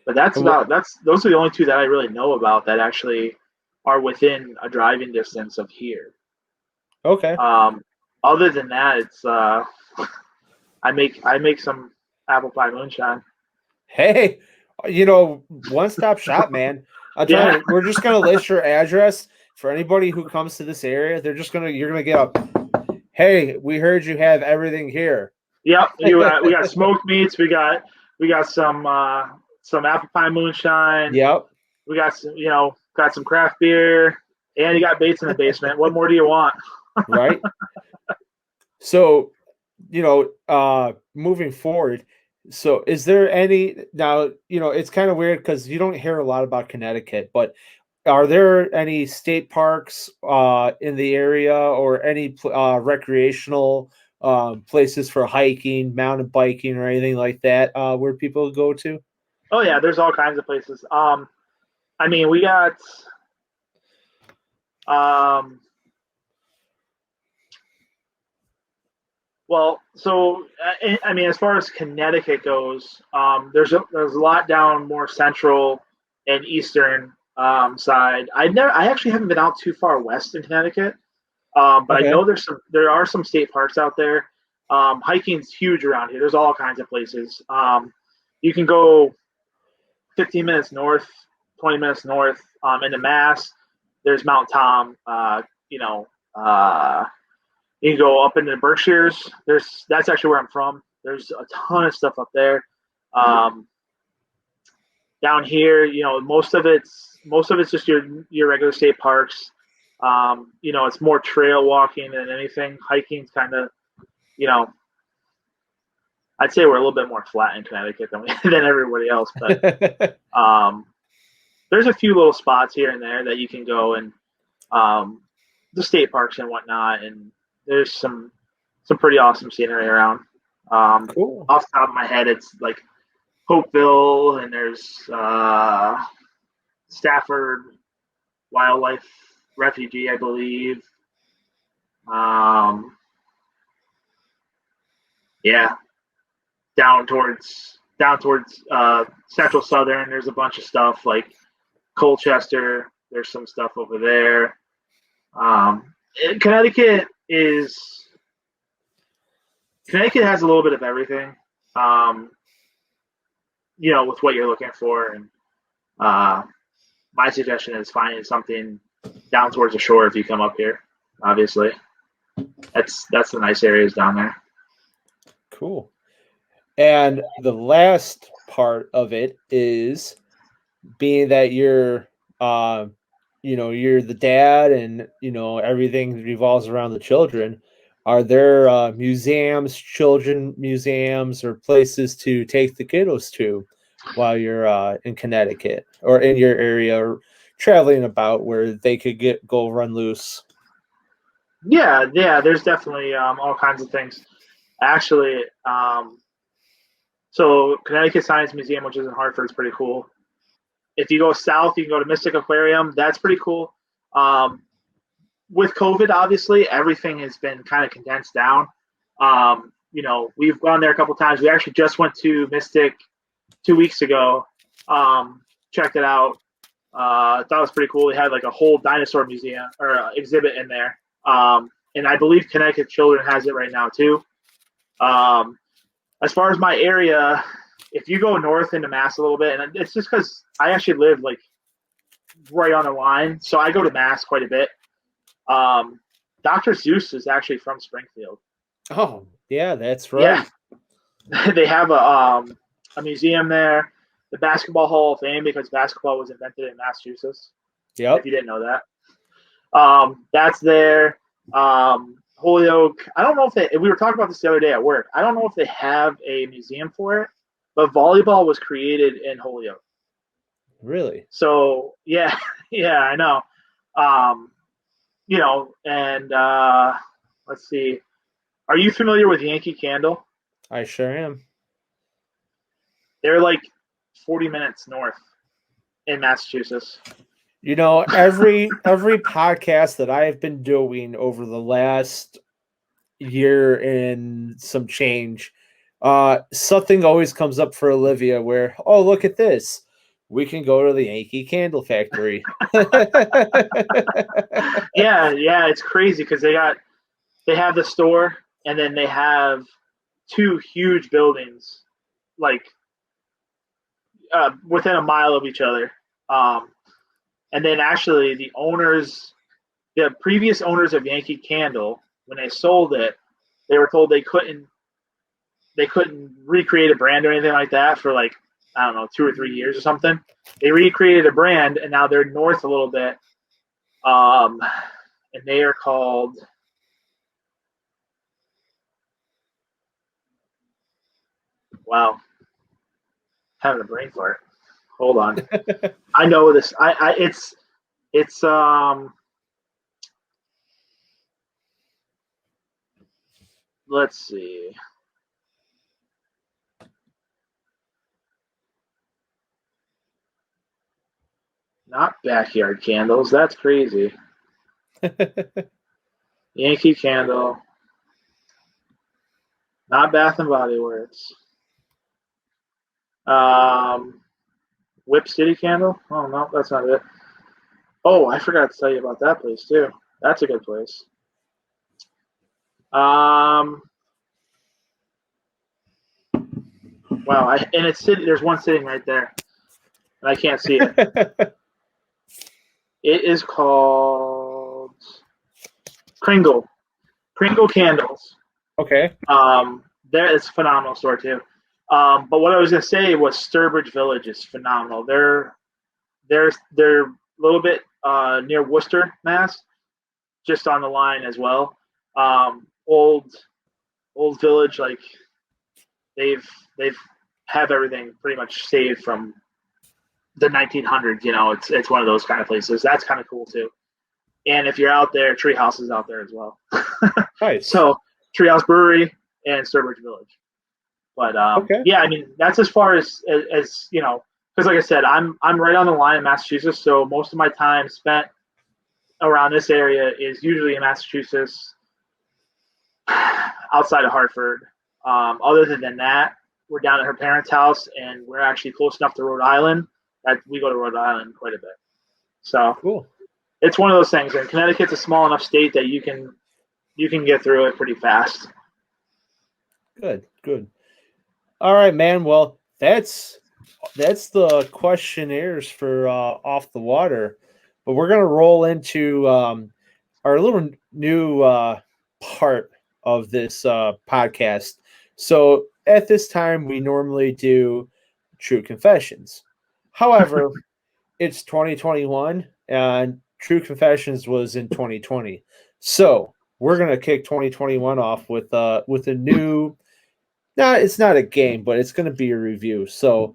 But those are the only two that I really know about that actually are within a driving distance of here. Okay. Other than that, it's I make some apple pie moonshine. Hey, one-stop shop, man. We're just gonna list your address for anybody who comes to this area. You're gonna get a, hey, we heard you have everything here. Yep, we got smoked meats. We got some apple pie moonshine. Yep. We got some craft beer, and you got baits in the basement. What more do you want? Right. So, moving forward. So is there any, now, it's kind of weird because you don't hear a lot about Connecticut, but are there any state parks in the area or any recreational places for hiking, mountain biking, or anything like that where people go to? Oh yeah, there's all kinds of places. I mean, we got um, well, so I mean, as far as Connecticut goes, there's a lot down more central and eastern side. I actually haven't been out too far west in Connecticut, but I Okay. know there are some state parks out there. Hiking's huge around here. There's all kinds of places. You can go 15 minutes north, 20 minutes north into Mass. There's Mount Tom. You know, you can go up into the Berkshires. That's actually where I'm from. There's a ton of stuff up there. Um, Down here, you know, most of it's just your regular state parks. You know, it's more trail walking than anything. Hiking's kind of, you know, I'd say we're a little bit more flat in Connecticut than everybody else, but there's a few little spots here and there that you can go and the state parks and whatnot, and there's some pretty awesome scenery around. Cool. Off the top of my head, it's like Hopeville, and there's Stafford Wildlife Refugee, I believe. Yeah, down towards Central Southern. There's a bunch of stuff like Colchester. There's some stuff over there. Connecticut has a little bit of everything. You know, with what you're looking for, and my suggestion is finding something down towards the shore if you come up here. Obviously, that's the nice areas down there. Cool. And the last part of it is being that you're you're the dad and everything revolves around the children. Are there museums, children museums, or places to take the kiddos to while you're in Connecticut or in your area or traveling about where they could go run loose? Yeah, there's definitely all kinds of things. Actually, so Connecticut Science Museum, which is in Hartford, is pretty cool. If you go south, you can go to Mystic Aquarium. That's pretty cool. With COVID, obviously, everything has been kind of condensed down. You know, we've gone there a couple times. We actually just went to Mystic 2 weeks ago. Checked it out. I thought it was pretty cool. They had like a whole dinosaur museum or exhibit in there. And I believe Connecticut Children has it right now too. As far as my area, if you go north into Mass a little bit, and it's just because I actually live like right on the line, so I go to Mass quite a bit. Dr. Seuss is actually from Springfield. Oh, yeah, that's right. Yeah. They have a museum there, the Basketball Hall of Fame, because basketball was invented in Massachusetts. Yep. If you didn't know that. That's there. Holyoke. I don't know if we were talking about this the other day at work. I don't know if they have a museum for it, but volleyball was created in Holyoke. Really? So yeah, yeah, I know. You know, and let's see. Are you familiar with Yankee Candle? I sure am. They're like 40 minutes north in Massachusetts. You know, every podcast that I have been doing over the last year and some change, something always comes up for Olivia where, oh, look at this. We can go to the Yankee Candle Factory. Yeah, it's crazy because they have the store, and then they have two huge buildings like within a mile of each other. And then actually the previous owners of Yankee Candle, when they sold it, they were told they couldn't recreate a brand or anything like that for like, I don't know, 2 or 3 years or something. They recreated a brand, and now they're north a little bit. And they are called, wow, having a brain fart. Hold on. I know this. It's let's see. Not backyard candles. That's crazy. Yankee Candle. Not Bath and Body Works. Whip City Candle. Oh no, that's not it. Oh, I forgot to tell you about that place too. That's a good place. Wow, and it's sitting. There's one sitting right there, and I can't see it. It is called Kringle Candles. Okay. There it's a phenomenal store too. But what I was gonna say was Sturbridge Village is phenomenal. They're a little bit near Worcester, Mass, just on the line as well. Old village, like they've have everything pretty much saved from the 1900s. You know, it's one of those kind of places. That's kind of cool too. And if you're out there, Treehouse is out there as well. Nice. So Treehouse Brewery and Sturbridge Village. But Okay. yeah, I mean that's as far as you know, because like I said, I'm right on the line in Massachusetts, so most of my time spent around this area is usually in Massachusetts, outside of Hartford. Other than that, we're down at her parents' house, and we're actually close enough to Rhode Island that we go to Rhode Island quite a bit. So Cool. it's one of those things. And Connecticut's a small enough state that you can get through it pretty fast. Good. All right, man. Well, that's the questionnaires for off the water, but we're gonna roll into our little new part of this podcast. So at this time, we normally do True Confessions. However, it's 2021, and True Confessions was in 2020. So we're gonna kick 2021 off with a new. No, it's not a game, but it's going to be a review. So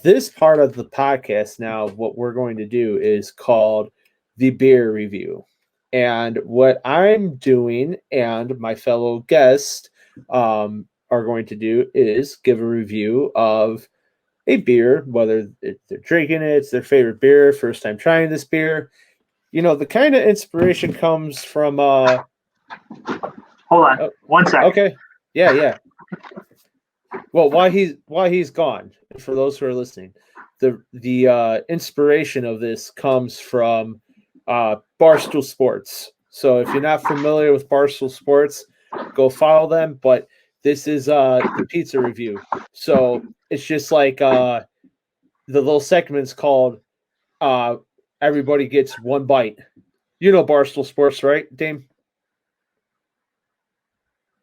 this part of the podcast now, what we're going to do is called the beer review. And what I'm doing and my fellow guests are going to do is give a review of a beer, whether they're drinking it, it's their favorite beer, first time trying this beer. You know, the kind of inspiration comes from Hold on, 1 second. Okay. Yeah. Well, why he's gone, for those who are listening, the inspiration of this comes from Barstool Sports. So if you're not familiar with Barstool Sports, go follow them. But this is the pizza review. So it's just like the little segment's called Everybody Gets One Bite. You know Barstool Sports, right, Dame?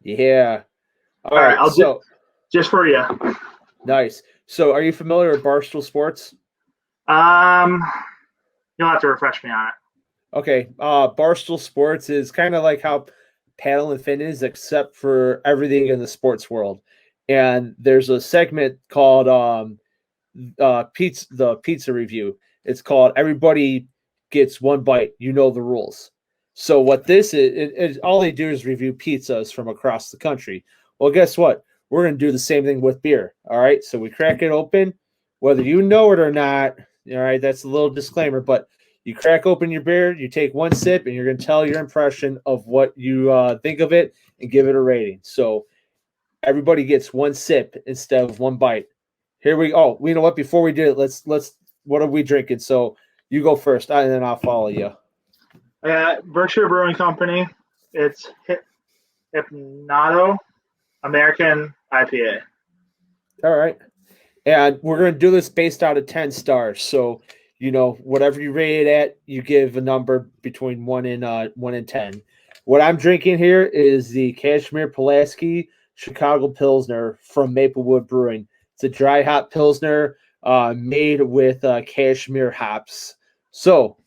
Yeah. All right, I'll just for you. Nice. So, are you familiar with Barstool Sports? You'll have to refresh me on it. Okay. Barstool Sports is kind of like how Paddle and Fin is, except for everything in the sports world. And there's a segment called the pizza review. It's called Everybody Gets One Bite. You know the rules. So what this is all they do is review pizzas from across the country. Well, guess what? We're going to do the same thing with beer. All right. So we crack it open, whether you know it or not. All right. That's a little disclaimer, but you crack open your beer, you take one sip, and you're going to tell your impression of what you think of it and give it a rating. So everybody gets one sip instead of one bite. Here we go. You know what? Before we do it, let's. What are we drinking? So you go first, and then I'll follow you. Berkshire Brewing Company. It's Hypnoto American IPA. All right. And we're going to do this based out of 10 stars. So, you know, whatever you rate it at, you give a number between 1 and 10. What I'm drinking here is the Kashmir Pulaski Chicago Pilsner from Maplewood Brewing. It's a dry hop Pilsner made with Kashmir hops. So,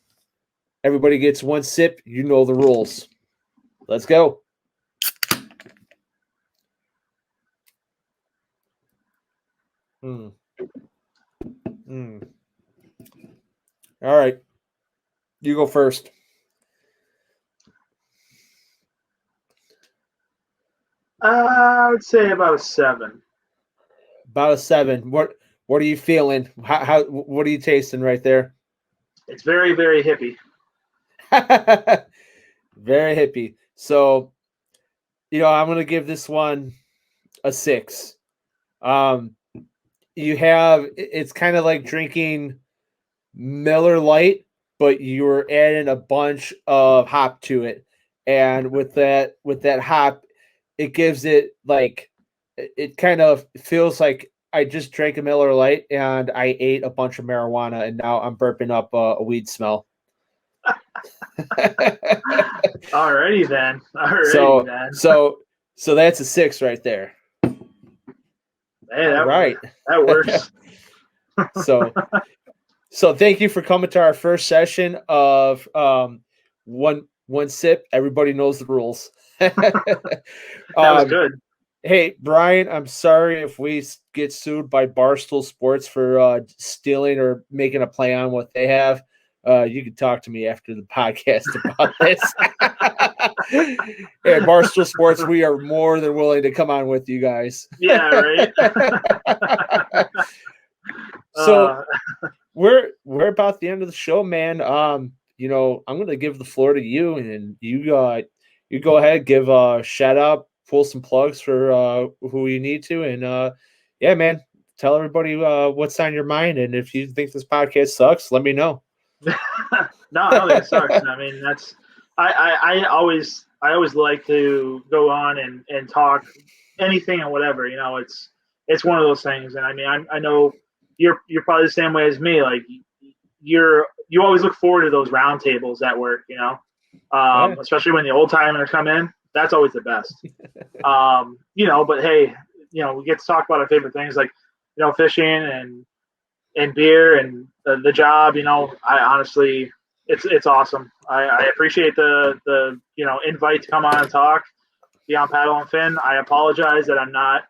everybody gets one sip. You know the rules. Let's go. All right. You go first. I would say about a 7. About a 7. What are you feeling? What are you tasting right there? It's very, very hippie. Very hippie. So, I'm going to give this one a 6. It's kind of like drinking Miller Lite, but you're adding a bunch of hop to it. And with that hop, it gives it like, it kind of feels like I just drank a Miller Lite and I ate a bunch of marijuana and now I'm burping up a weed smell. Alrighty then. So that's a 6 right there. Hey, right. That works. So thank you for coming to our first session of one sip. Everybody knows the rules. That was good. Hey, Brian, I'm sorry if we get sued by Barstool Sports for stealing or making a play on what they have. You can talk to me after the podcast about this. And Barstool Sports, we are more than willing to come on with you guys. Yeah, right. So we're about the end of the show, man. I'm going to give the floor to you, and you go ahead, give a shout out, pull some plugs for who you need to, and yeah, man, tell everybody what's on your mind, and if you think this podcast sucks, let me know. No, I don't think it sucks. I mean, that's I always like to go on and talk anything and whatever. It's one of those things, and I mean, I know you're probably the same way as me. Like you always look forward to those roundtables at work. Especially when the old timers come in. That's always the best. But hey, we get to talk about our favorite things like fishing and beer and the job. I honestly, it's awesome. I appreciate the invite to come on and talk, be on Paddle and Fin. I apologize that I'm not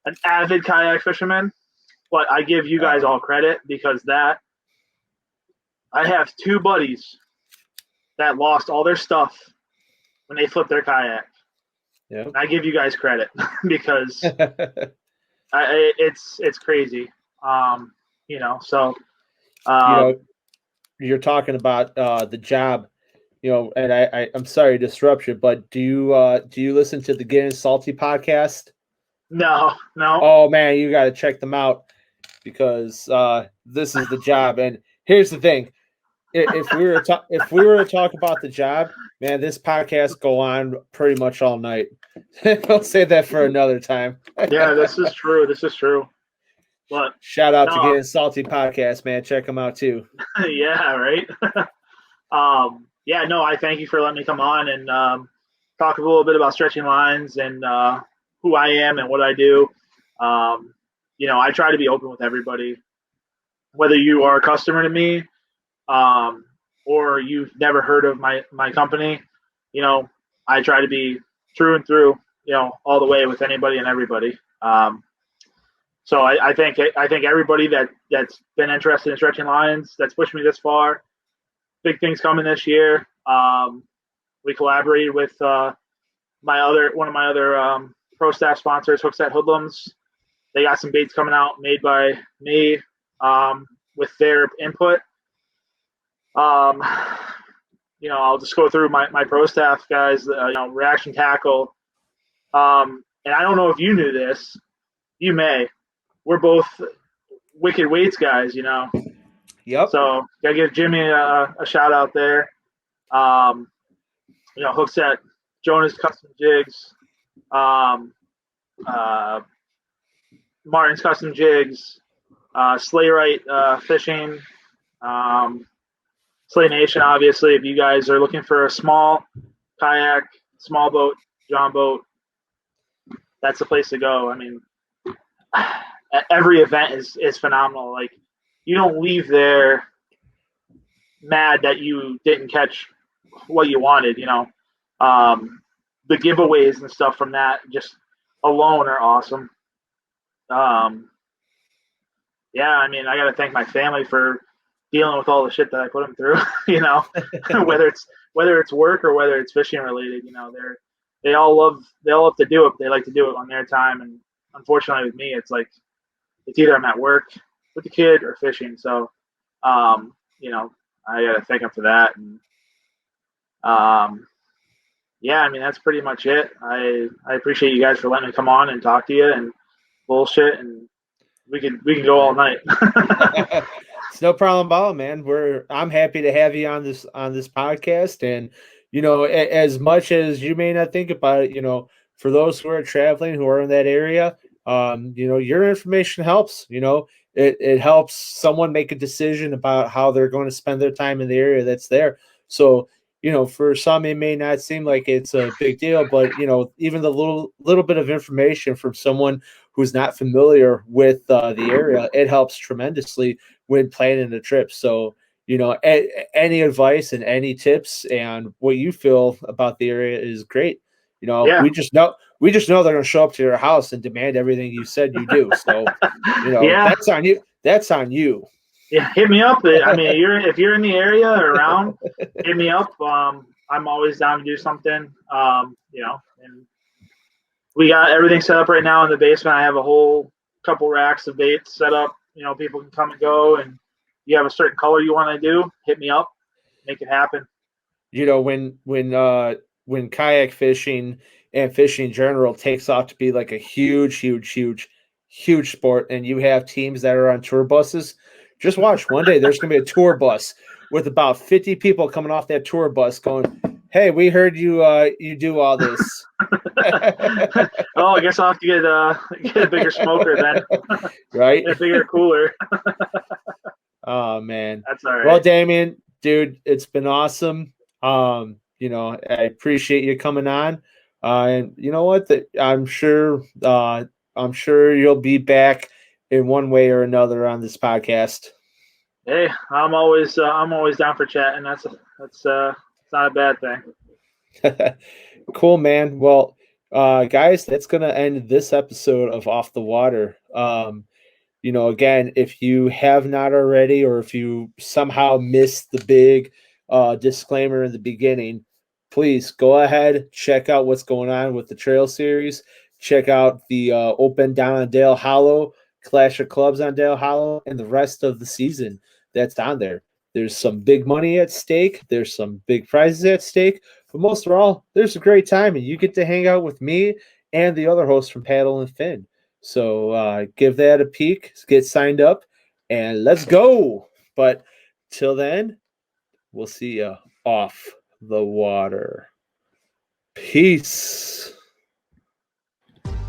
an avid kayak fisherman, but I give you guys all credit because I have 2 buddies that lost all their stuff when they flipped their kayak. Yeah, I give you guys credit because it's crazy. You're talking about the job, and I'm sorry to disrupt you, but do you listen to the Getting Salty podcast? No. Oh man, you got to check them out because this is the job. And here's the thing: if we were to talk about the job, man, this podcast go on pretty much all night. I'll say that for another time. Yeah, this is true. But shout out to Getting Salty podcast, man. Check them out too. Yeah, right. I thank you for letting me come on and talk a little bit about stretching lines and who I am and what I do. I try to be open with everybody, whether you are a customer to me or you've never heard of my company. I try to be through and through, all the way with anybody and everybody. So I think everybody that's been interested in stretching lines, that's pushed me this far. Big things coming this year. We collaborated with one of my other pro staff sponsors, Hookset Hoodlums. They got some baits coming out made by me with their input. I'll just go through my pro staff guys. Reaction Tackle. And I don't know if you knew this. You may. We're both Wicked Weights guys, Yep. So gotta give Jimmy a shout out there. Hookset, Jonas Custom Jigs, Martin's Custom Jigs, Sleigh Right Fishing, Slay Nation. Obviously, if you guys are looking for a small kayak, small boat, John boat, that's the place to go. I mean, every event is phenomenal. Like, you don't leave there mad that you didn't catch what you wanted. The giveaways and stuff from that just alone are awesome. I mean, I got to thank my family for dealing with all the shit that I put them through. Whether it's work or whether it's fishing related. They all love to do it. But they like to do it on their time, and unfortunately with me, it's like it's either I'm at work with the kid or fishing. So, I gotta thank him for that. And that's pretty much it. I appreciate you guys for letting me come on and talk to you and bullshit, and we can go all night. It's no problem about it, man. I'm happy to have you on this podcast, and as much as you may not think about it, for those who are traveling, who are in that area, your information helps. It helps someone make a decision about how they're going to spend their time in the area that's there. So, for some, it may not seem like it's a big deal, but, even the little bit of information from someone who's not familiar with the area, it helps tremendously when planning a trip. So, any advice and any tips and what you feel about the area is great. We just know they're going to show up to your house and demand everything you said you do. So, that's on you. That's on you. Yeah, hit me up. I mean, if you're in the area or around, hit me up. I'm always down to do something. And we got everything set up right now in the basement. I have a whole couple racks of baits set up. People can come and go, and you have a certain color you want to do, hit me up, make it happen. When kayak fishing and fishing in general takes off to be like a huge sport, and you have teams that are on tour buses, just watch. One day there's going to be a tour bus with about 50 people coming off that tour bus going, "Hey, we heard you do all this." Oh, I guess I'll have to get a bigger smoker then. Right? A bigger cooler. Oh, man. That's all right. Well, Damian, dude, it's been awesome. I appreciate you coming on. And you know what? I'm sure you'll be back in one way or another on this podcast. Hey, I'm always down for chatting. That's not a bad thing. Cool, man. Well, guys, that's going to end this episode of Off the Water. Again, if you have not already, or if you somehow missed the big disclaimer in the beginning, please go ahead, check out what's going on with the trail series. Check out the Open down on Dale Hollow, Clash of Clubs on Dale Hollow, and the rest of the season that's on there. There's some big money at stake. There's some big prizes at stake. But most of all, there's a great time, and you get to hang out with me and the other hosts from Paddle and Fin. So give that a peek, get signed up, and let's go. But till then, we'll see you off the water. Peace.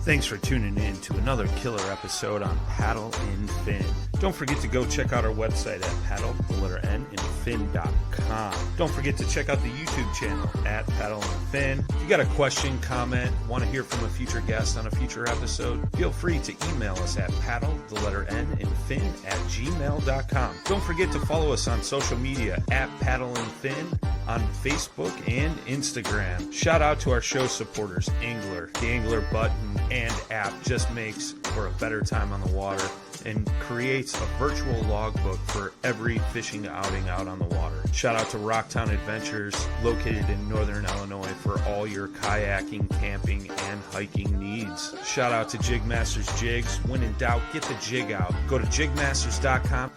Thanks for tuning in to another killer episode on Paddle and Fin. Don't forget to go check out our website at paddle_and_fin.com. Don't forget to check out the YouTube channel at Paddle and Fin. If you got a question, comment, want to hear from a future guest on a future episode, feel free to email us at paddle_and_fin@gmail.com. Don't forget to follow us on social media at Paddle and Fin on Facebook and Instagram. Shout out to our show supporters, Angler. The Angler button and app just makes for a better time on the water and creates a virtual logbook for every fishing outing out on the water. Shout out to Rocktown Adventures, located in Northern Illinois, for all your kayaking, camping, and hiking needs. Shout out to Jig Masters Jigs. When in doubt, get the jig out. Go to jigmasters.com